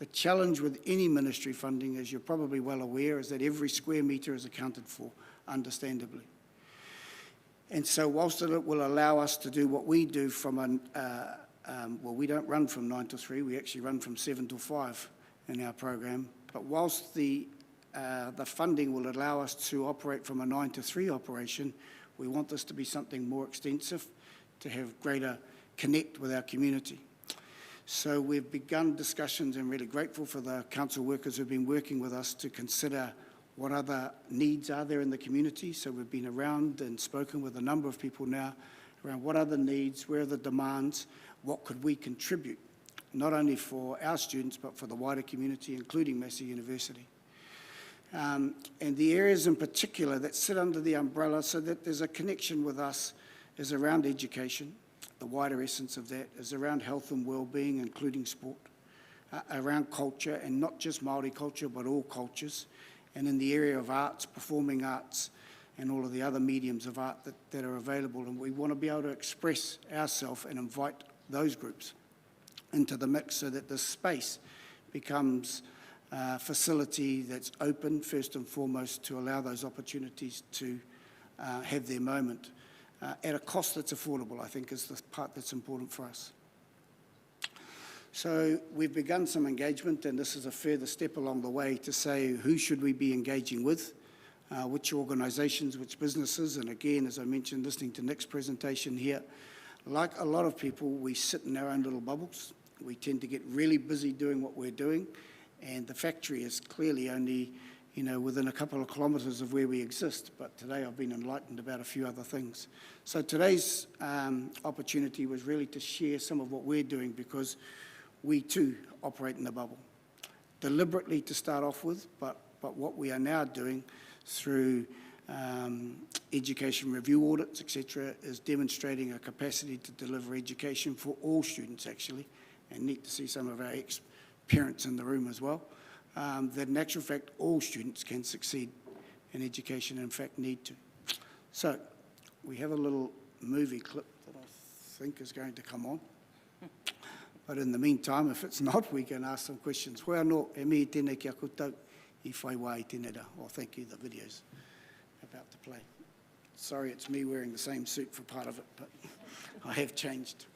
The challenge with any ministry funding, as you're probably well aware, is that every square metre is accounted for, understandably. And so whilst it will allow us to do what we do from well, we don't run from 9 to 3, we actually run from 7 to 5 in our program. But whilst the funding will allow us to operate from a 9 to 3 operation, we want this to be something more extensive, to have greater connect with our community. So we've begun discussions, and really grateful for the council workers who've been working with us to consider what other needs are there in the community. So we've been around and spoken with a number of people now around what are the needs, where are the demands, what could we contribute, not only for our students, but for the wider community, including Massey University. And the areas in particular that sit under the umbrella so that there's a connection with us is around education. The wider essence of that is around health and well-being, including sport, around culture, and not just Māori culture, but all cultures, and in the area of arts, performing arts, and all of the other mediums of art that are available. And we want to be able to express ourselves and invite those groups into the mix so that this space becomes a facility that's open, first and foremost, to allow those opportunities to have their moment at a cost that's affordable, I think, is the part that's important for us. So we've begun some engagement, and this is a further step along the way to say who should we be engaging with, which organisations, which businesses, and again, as I mentioned, listening to Nick's presentation here, like a lot of people, we sit in our own little bubbles. We tend to get really busy doing what we're doing, and the factory is clearly only, within a couple of kilometres of where we exist. But today I've been enlightened about a few other things. So today's opportunity was really to share some of what we're doing, because we too operate in a bubble. Deliberately to start off with, but what we are now doing through education review audits, etc., is demonstrating a capacity to deliver education for all students, actually, and neat to see some of our ex-parents in the room as well, that in actual fact all students can succeed in education and in fact need to. So we have a little movie clip that I think is going to come on. But in the meantime, if it's not, we can ask some questions. Hoi anō, e mihi tēnei kia koutou, I whai wā I tēnei rā. Well, thank you, the video's about to play. Sorry, it's me wearing the same suit for part of it, but I have changed.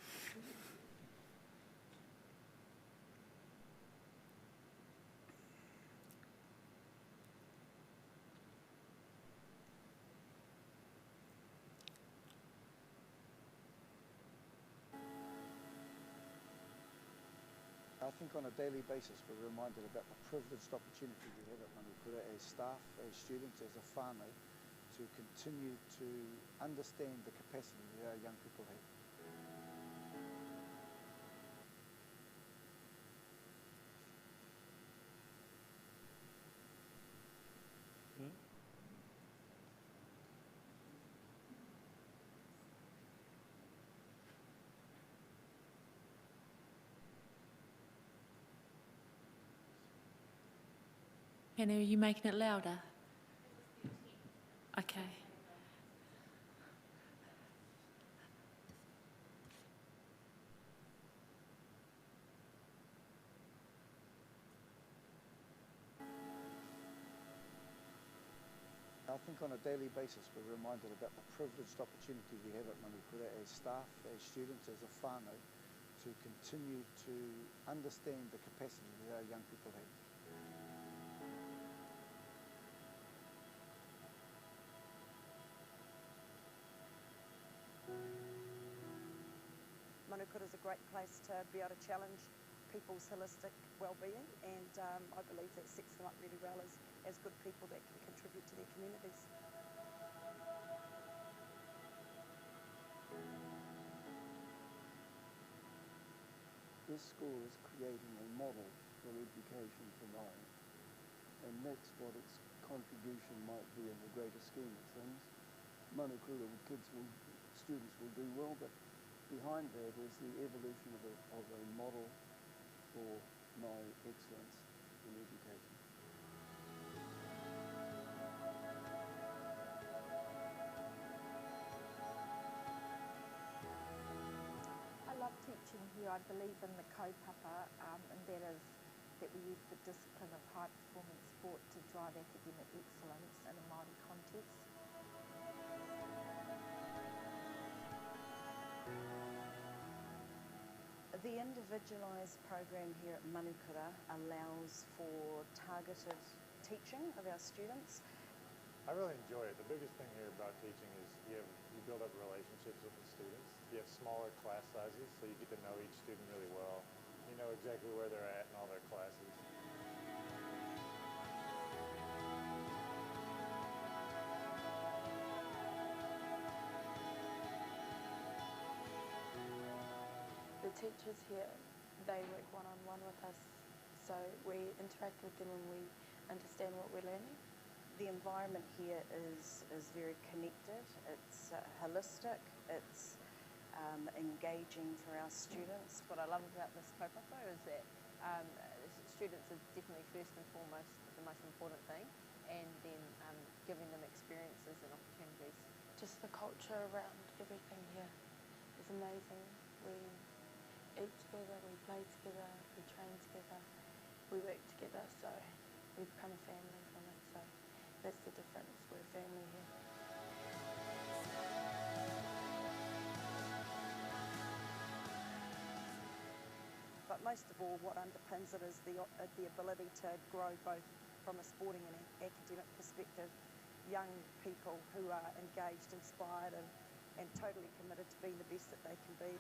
I think on a daily basis we're reminded about the privileged opportunity we have at Manukaura as staff, as students, as a whānau, to continue to understand the capacity that our young people have. Hannah, are you making it louder? Okay. I think on a daily basis we're reminded about the privileged opportunity we have at Manukaura as staff, as students, as a whānau, to continue to understand the capacity that our young people have. Manukaura is a great place to be able to challenge people's holistic well-being, and I believe that sets them up really well as good people that can contribute to their communities. This school is creating a model for education tonight, and that's what its contribution might be in the greater scheme of things. Manukaura students will do well, but behind that is the evolution of a model for Maori excellence in education. I love teaching here. I believe in the kaupapa, and that is that we use the discipline of high performance sport to drive academic excellence in a Māori context. The individualised program here at Manukaura allows for targeted teaching of our students. I really enjoy it. The biggest thing here about teaching is you build up relationships with the students. You have smaller class sizes, so you get to know each student really well. You know exactly where they're at in all their classes. The teachers here, they work one-on-one with us, so we interact with them and we understand what we're learning. The environment here is very connected, it's holistic, it's engaging for our students. What I love about this kaupapa is that students are definitely first and foremost the most important thing, and then giving them experiences and opportunities. Just the culture around everything here is amazing. We eat together, we play together, we train together, we work together, so we become a family from it. So that's the difference, we're a family here. But most of all, what underpins it is the ability to grow both from a sporting and academic perspective, young people who are engaged, inspired and totally committed to being the best that they can be.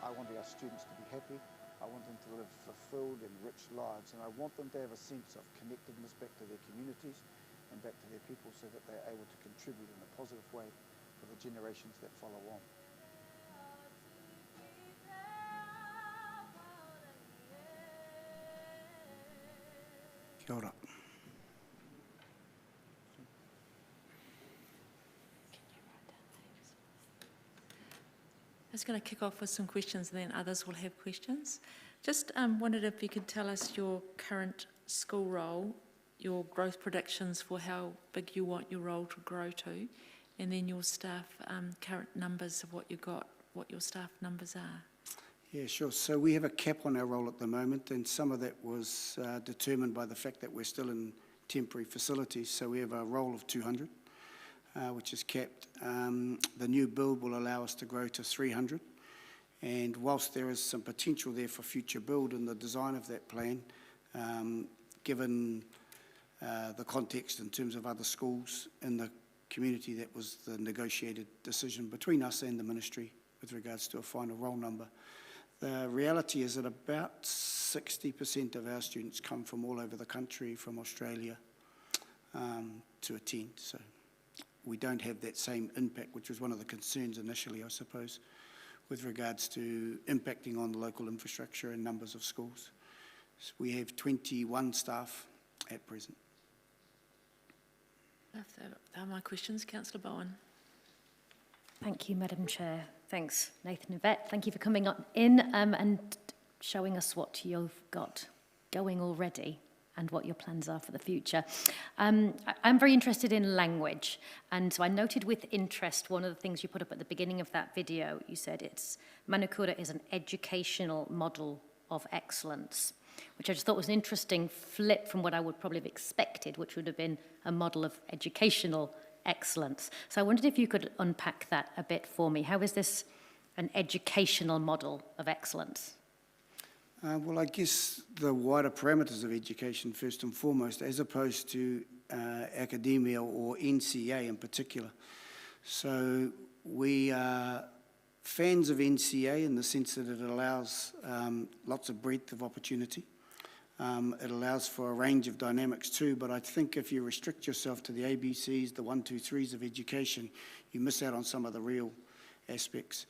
I want our students to be happy. I want them to live fulfilled and rich lives, and I want them to have a sense of connectedness back to their communities and back to their people so that they're able to contribute in a positive way for the generations that follow on. Kia ora. I was going to kick off with some questions and then others will have questions. Just wondered if you could tell us your current school role, your growth predictions for how big you want your role to grow to, and then your staff current numbers of what you've got, what your staff numbers are. Yeah, sure. So we have a cap on our role at the moment, and some of that was determined by the fact that we're still in temporary facilities. So we have a role of 200. Which is capped. The new build will allow us to grow to 300, and whilst there is some potential there for future build in the design of that plan, given the context in terms of other schools in the community, that was the negotiated decision between us and the ministry with regards to a final roll number. The reality is that about 60% of our students come from all over the country, from Australia, to attend. So we don't have that same impact, which was one of the concerns initially, I suppose, with regards to impacting on the local infrastructure and numbers of schools. So we have 21 staff at present. They are my questions. Councillor Bowen. Thank you, Madam Chair. Thanks, Nathan and Yvette. Thank you for coming in and showing us what you've got going already and what your plans are for the future. I'm very interested in language, and so I noted with interest one of the things you put up at the beginning of that video. You said Manukaura is an educational model of excellence, which I just thought was an interesting flip from what I would probably have expected, which would have been a model of educational excellence. So I wondered if you could unpack that a bit for me. How is this an educational model of excellence? Well, I guess the wider parameters of education, first and foremost, as opposed to academia or NCA in particular. So we are fans of NCA in the sense that it allows lots of breadth of opportunity. It allows for a range of dynamics too, but I think if you restrict yourself to the ABCs, the 1, 2, 3s of education, you miss out on some of the real aspects.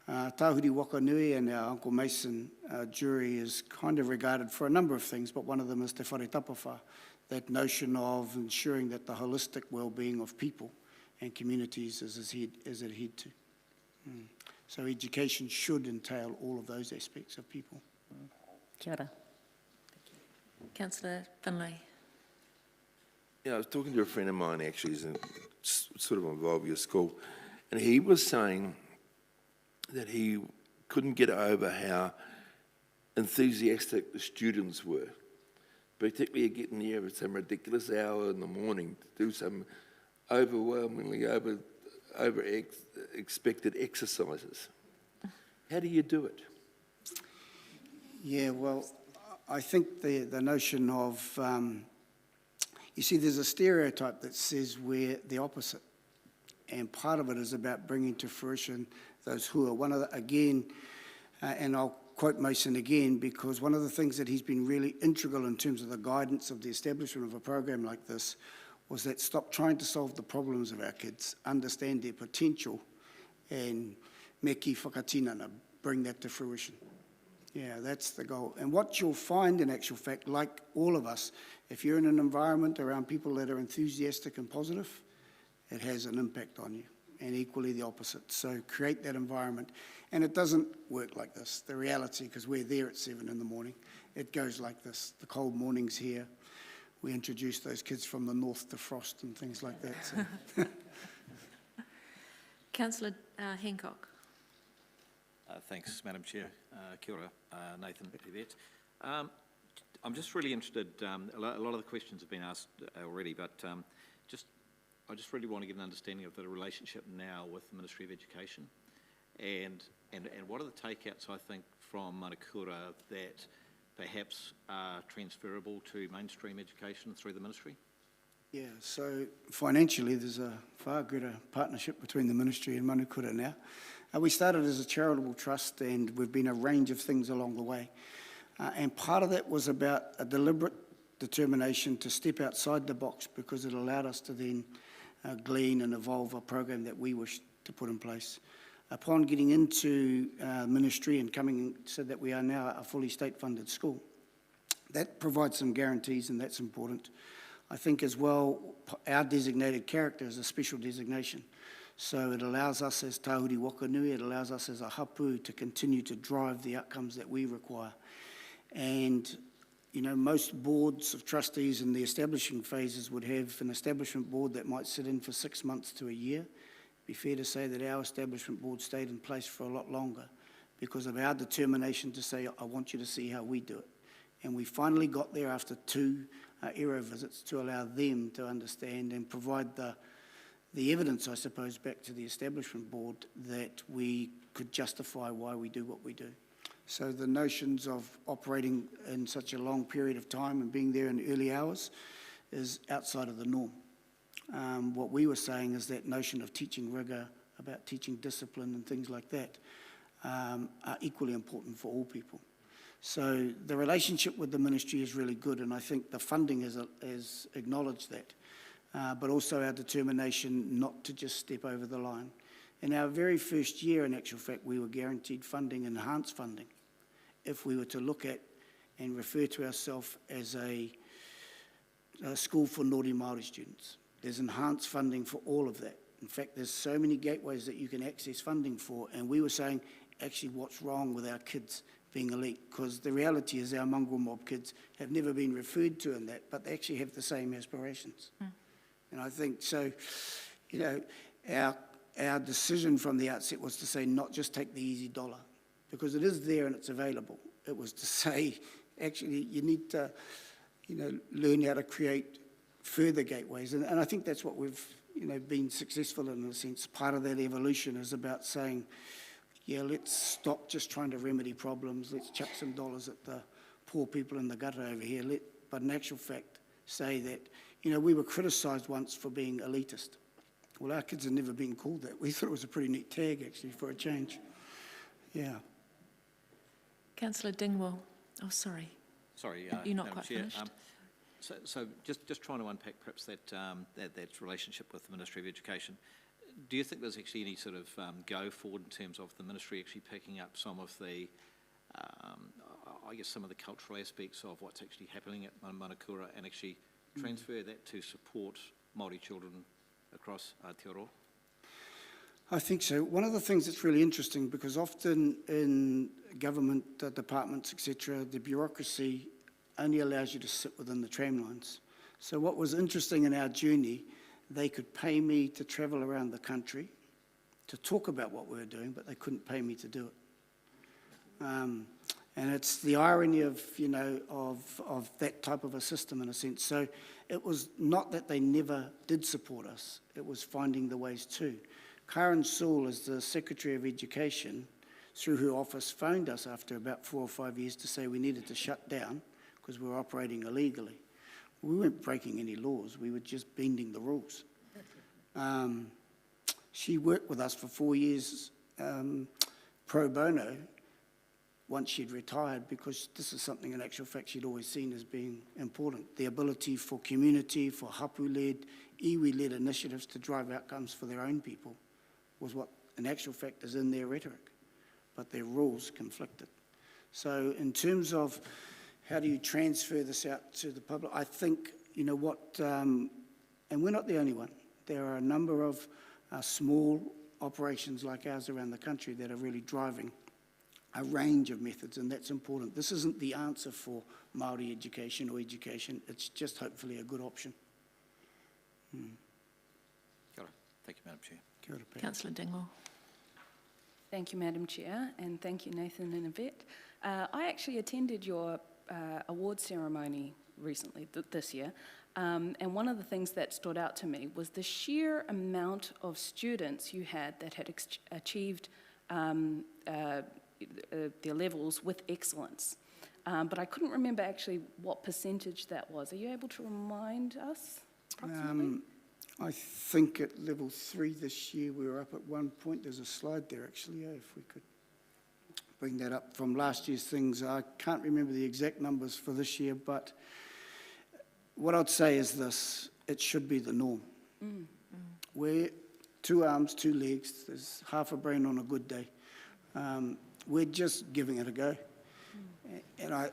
Tāhuri Wakanui and our Uncle Mason jury is kind of regarded for a number of things, but one of them is te whare tapawha, that notion of ensuring that the holistic well-being of people and communities is adhered to. So education should entail all of those aspects of people. Kia ora. Councillor Finlay. Yeah, I was talking to a friend of mine actually, who's sort of involved with your school, and he was saying that he couldn't get over how enthusiastic the students were, particularly getting there at some ridiculous hour in the morning to do some overwhelmingly expected exercises. How do you do it? Yeah, well, I think the notion of, you see, there's a stereotype that says we're the opposite. And part of it is about bringing to fruition those who are one of the, again, and I'll quote Mason again, because one of the things that he's been really integral in terms of the guidance of the establishment of a program like this was that stop trying to solve the problems of our kids, understand their potential, and me ki whakatinana, bring that to fruition. Yeah, that's the goal. And what you'll find in actual fact, like all of us, if you're in an environment around people that are enthusiastic and positive, it has an impact on you, and equally the opposite. So create that environment. And it doesn't work like this. The reality, because we're there at 7 in the morning, it goes like this. The cold mornings here, we introduce those kids from the north to frost and things like that. So. Councillor Hancock. Thanks, Madam Chair. Kia ora, Nathan Yvette. I'm just really interested, a lot of the questions have been asked already, but I just really want to get an understanding of the relationship now with the Ministry of Education and what are the takeouts, I think, from Manukaura that perhaps are transferable to mainstream education through the Ministry? Yeah, so financially there's a far greater partnership between the Ministry and Manukaura now. We started as a charitable trust and we've been a range of things along the way. And part of that was about a deliberate determination to step outside the box because it allowed us to then glean and evolve a program that we wished to put in place. Upon getting into ministry and coming so that we are now a fully state-funded school, that provides some guarantees and that's important. I think as well, our designated character is a special designation. So it allows us as Tāhuri Wakanui, it allows us as a hapu to continue to drive the outcomes that we require. And, you know, most boards of trustees in the establishing phases would have an establishment board that might sit in for 6 months to a year. It'd be fair to say that our establishment board stayed in place for a lot longer because of our determination to say, I want you to see how we do it. And we finally got there after 2 aero visits to allow them to understand and provide the evidence, I suppose, back to the establishment board that we could justify why we do what we do. So the notions of operating in such a long period of time and being there in early hours is outside of the norm. What we were saying is that notion of teaching rigour, about teaching discipline and things like that are equally important for all people. So the relationship with the ministry is really good, and I think the funding has acknowledged that. But also our determination not to just step over the line. In our very first year, in actual fact, we were guaranteed funding, enhanced funding, if we were to look at and refer to ourselves as a school for naughty Māori students. There's enhanced funding for all of that. In fact, there's so many gateways that you can access funding for, and we were saying, actually, what's wrong with our kids being elite? Because the reality is our mongrel mob kids have never been referred to in that, but they actually have the same aspirations. And I think, so, you know, our decision from the outset was to say not just take the easy dollar, because it is there and it's available. It was to say, actually, you need to, you know, learn how to create further gateways. And I think that's what we've, you know, been successful in a sense. Part of that evolution is about saying, yeah, let's stop just trying to remedy problems. Let's chuck some dollars at the poor people in the gutter over here. But in actual fact, say that, you know, we were criticised once for being elitist. Well, our kids have never been called that. We thought it was a pretty neat tag, actually, for a change. Yeah. Councillor Dingwall. Oh, sorry. Sorry, you're not Madam quite Chair. finished. So just trying to unpack perhaps that relationship with the Ministry of Education. do you think there's actually any sort of go forward in terms of the ministry actually picking up some of the, I guess, some of the cultural aspects of what's actually happening at Manukaura and actually transfer that to support Māori children across Aotearoa? I think so. One of the things that's really interesting, because often in government departments, etc., the bureaucracy only allows you to sit within the tram lines. So what was interesting in our journey, they could pay me to travel around the country to talk about what we were doing, but they couldn't pay me to do it. And it's the irony of, you know, of that type of a system in a sense. So it was not that they never did support us, it was finding the ways to. Karen Sewell, as the Secretary of Education, through her office, phoned us after about 4 or 5 years to say we needed to shut down because we were operating illegally. We weren't breaking any laws, we were just bending the rules. She worked with us for 4 years pro bono once she'd retired, because this is something in actual fact she'd always seen as being important. The ability for community, for hapu-led, iwi-led initiatives to drive outcomes for their own people was what in actual fact is in their rhetoric, but their rules conflicted. So in terms of how do you transfer this out to the public, I think, you know what, and we're not the only one. There are a number of small operations like ours around the country that are really driving a range of methods, and that's important. This isn't the answer for Māori education or education, it's just hopefully a good option. Kia ora. Thank you, Madam Chair. Kia ora, Pat. Councillor Dingwall. Thank you, Madam Chair, and thank you, Nathan and Innovate. I actually attended your award ceremony recently, this year, and one of the things that stood out to me was the sheer amount of students you had that had achieved their levels with excellence. But I couldn't remember actually what percentage that was. Are you able to remind us approximately? I think at level 3 this year we were up at 1 point. There's a slide there actually, if we could bring that up from last year's things. I can't remember the exact numbers for this year, but what I'd say is this: it should be the norm. We're 2 arms, 2 legs, there's half a brain on a good day. We're just giving it a go. And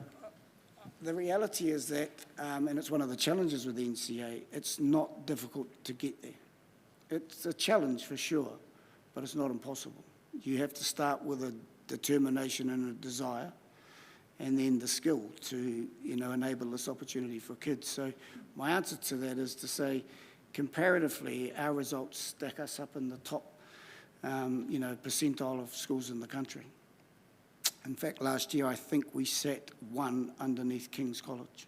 the reality is that, and it's one of the challenges with the NCA, it's not difficult to get there. It's a challenge for sure, but it's not impossible. You have to start with a determination and a desire, and then the skill to, you know, enable this opportunity for kids. So my answer to that is to say, comparatively, our results stack us up in the top, you know, percentile of schools in the country. In fact, last year I think we sat 1 underneath King's College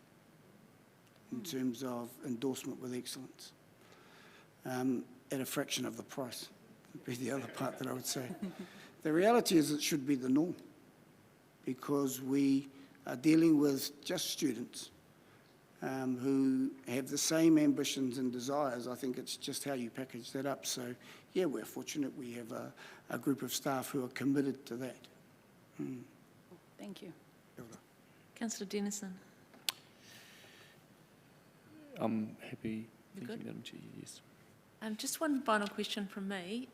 in terms of endorsement with excellence, at a fraction of the price, would be the other part that I would say. The reality is it should be the norm, because we are dealing with just students who have the same ambitions and desires. I think it's just how you package that up. So, yeah, we're fortunate we have a group of staff who are committed to that. Thank you. Councillor Denison. I'm happy. You're Thank you, good? Madam Chair, yes. Just one final question from me.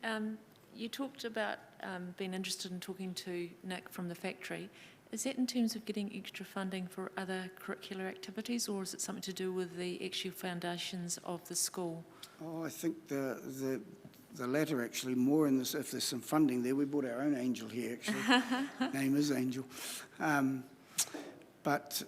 You talked about being interested in talking to Nick from the factory. Is that in terms of getting extra funding for other curricular activities, or is it something to do with the actual foundations of the school? Oh, I think the latter actually, more in this, if there's some funding there. We brought our own angel here actually. Name is Angel. But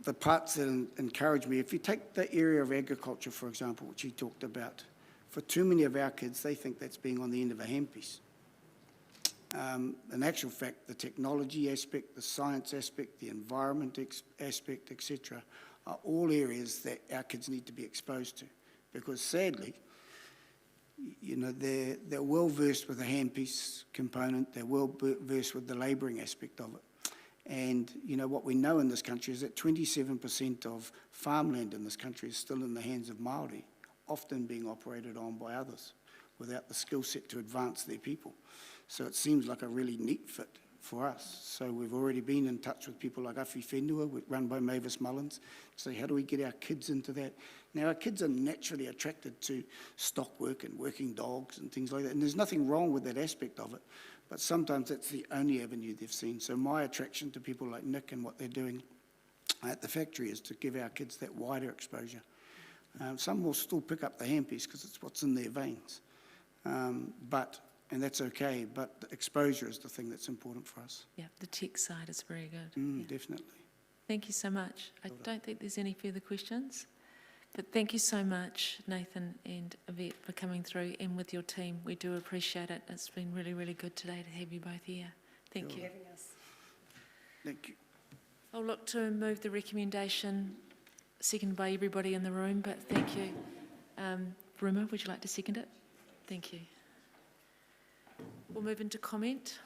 the parts that encourage me, if you take the area of agriculture, for example, which he talked about, for too many of our kids, they think that's being on the end of a handpiece. In actual fact, the technology aspect, the science aspect, the environment aspect, etc., are all areas that our kids need to be exposed to, because sadly, you know, they're well versed with the handpiece component, they're well versed with the labouring aspect of it. And, you know, what we know in this country is that 27% of farmland in this country is still in the hands of Māori, often being operated on by others, without the skill set to advance their people. So it seems like a really neat fit for us. So we've already been in touch with people like Awhi Whenua, run by Mavis Mullins, to say, how do we get our kids into that? Now, our kids are naturally attracted to stock work and working dogs and things like that, and there's nothing wrong with that aspect of it, but sometimes that's the only avenue they've seen. So my attraction to people like Nick and what they're doing at the factory is to give our kids that wider exposure. Some will still pick up the handpiece because it's what's in their veins, and that's okay, but the exposure is the thing that's important for us. Yeah, the tech side is very good. Definitely. Thank you so much. I don't think there's any further questions, but thank you so much, Nathan and Yvette, for coming through, and with your team. We do appreciate it. It's been really, really good today to have you both here. Thank you. Thank you. I'll look to move the recommendation, seconded by everybody in the room, but thank you. Ruma, would you like to second it? Thank you. We'll move into comment.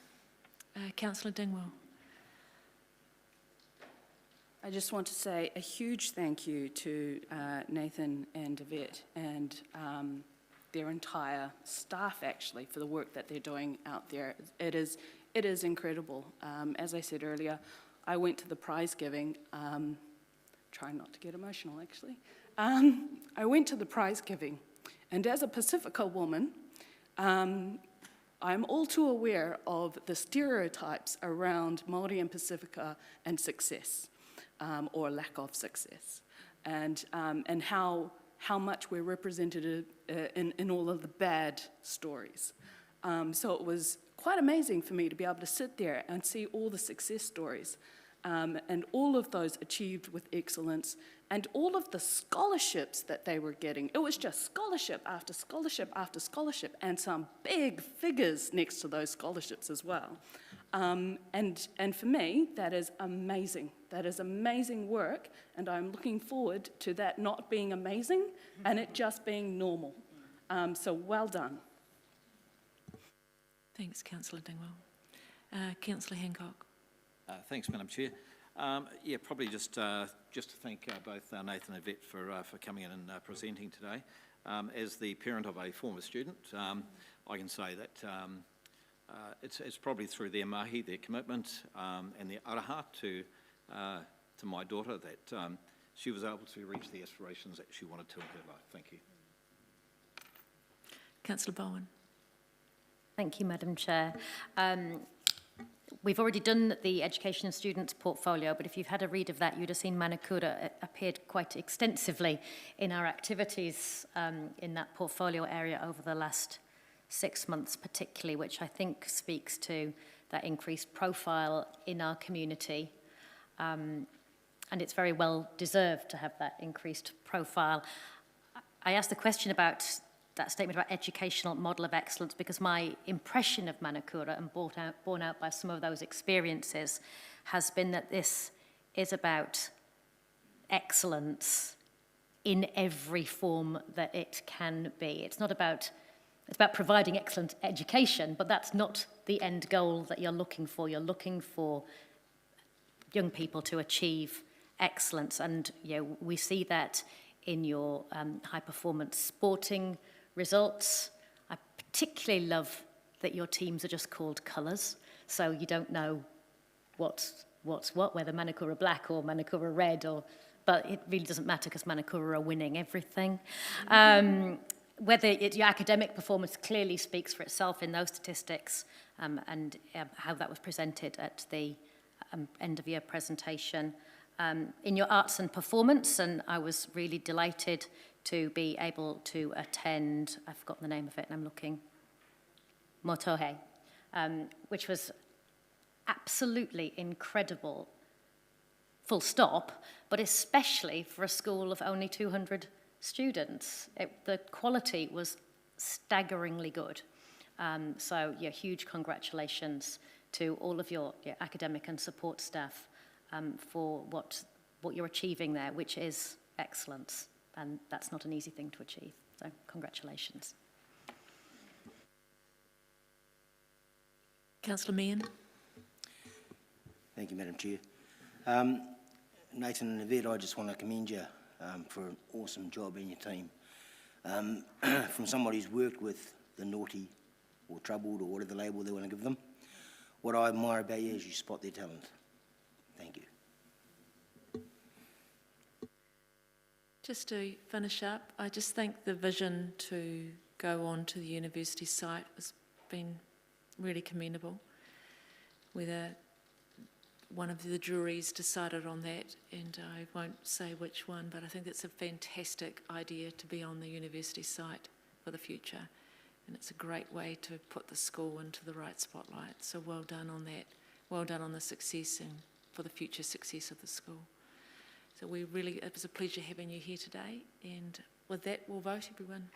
Councillor Dingwall. I just want to say a huge thank you to Nathan and Yvette and their entire staff, actually, for the work that they're doing out there. It is incredible. As I said earlier, I went to the prize giving, trying not to get emotional, actually. I went to the prize giving, and as a Pacifica woman, I'm all too aware of the stereotypes around Māori and Pacifica and success, or lack of success, and how much we're represented in all of the bad stories. So it was quite amazing for me to be able to sit there and see all the success stories, and all of those achieved with excellence, and all of the scholarships that they were getting. It was just scholarship after scholarship after scholarship, and some big figures next to those scholarships as well. And for me, that is amazing. That is amazing work, and I'm looking forward to that not being amazing and it just being normal. So well done. Thanks, Councillor Dingwall. Councillor Hancock. Thanks, Madam Chair. Yeah, probably just to thank both Nathan and Yvette for coming in and presenting today. As the parent of a former student, I can say that it's probably through their mahi, their commitment, and their araha to my daughter that she was able to reach the aspirations that she wanted to in her life. Thank you. Councillor Bowen. Thank you, Madam Chair. We've already done the Education and Students portfolio, but if you've had a read of that, you'd have seen Manukaura appeared quite extensively in our activities in that portfolio area over the last 6 months particularly, which I think speaks to that increased profile in our community. And it's very well deserved to have that increased profile. I asked the question about that statement about educational model of excellence because my impression of Manukaura, and borne out by some of those experiences, has been that this is about excellence in every form that it can be. It's about providing excellent education, but that's not the end goal that you're looking for. You're looking for young people to achieve excellence, and we see that in your high-performance sporting results. I particularly love that your teams are just called colours, so you don't know what's what, whether Manukaura black or Manukaura red, but it really doesn't matter because Manukaura are winning everything. Whether your academic performance clearly speaks for itself in those statistics, and how that was presented at the end-of-year presentation. In your arts and performance, and I was really delighted to be able to attend, I've forgotten the name of it and I'm looking, Motohe, which was absolutely incredible, full stop, but especially for a school of only 200 students. The quality was staggeringly good. So huge congratulations to all of your academic and support staff for what you're achieving there, which is excellence. And that's not an easy thing to achieve. So congratulations. Councillor Meehan. Thank you, Madam Chair. Nathan and Yvette, I just want to commend you for an awesome job in your team. From somebody who's worked with the naughty or troubled or whatever label they want to give them, what I admire about you is you spot their talent. Thank you. Just to finish up, I just think the vision to go on to the university site has been really commendable. Whether one of the juries decided on that, and I won't say which one, but I think it's a fantastic idea to be on the university site for the future. And it's a great way to put the school into the right spotlight. So well done on that. Well done on the success and for the future success of the school. So it was a pleasure having you here today. And with that, we'll vote, everyone.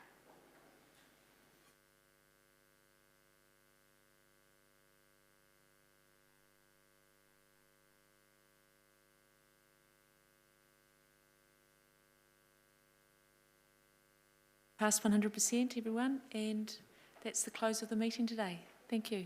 Passed 100%, everyone, and that's the close of the meeting today. Thank you.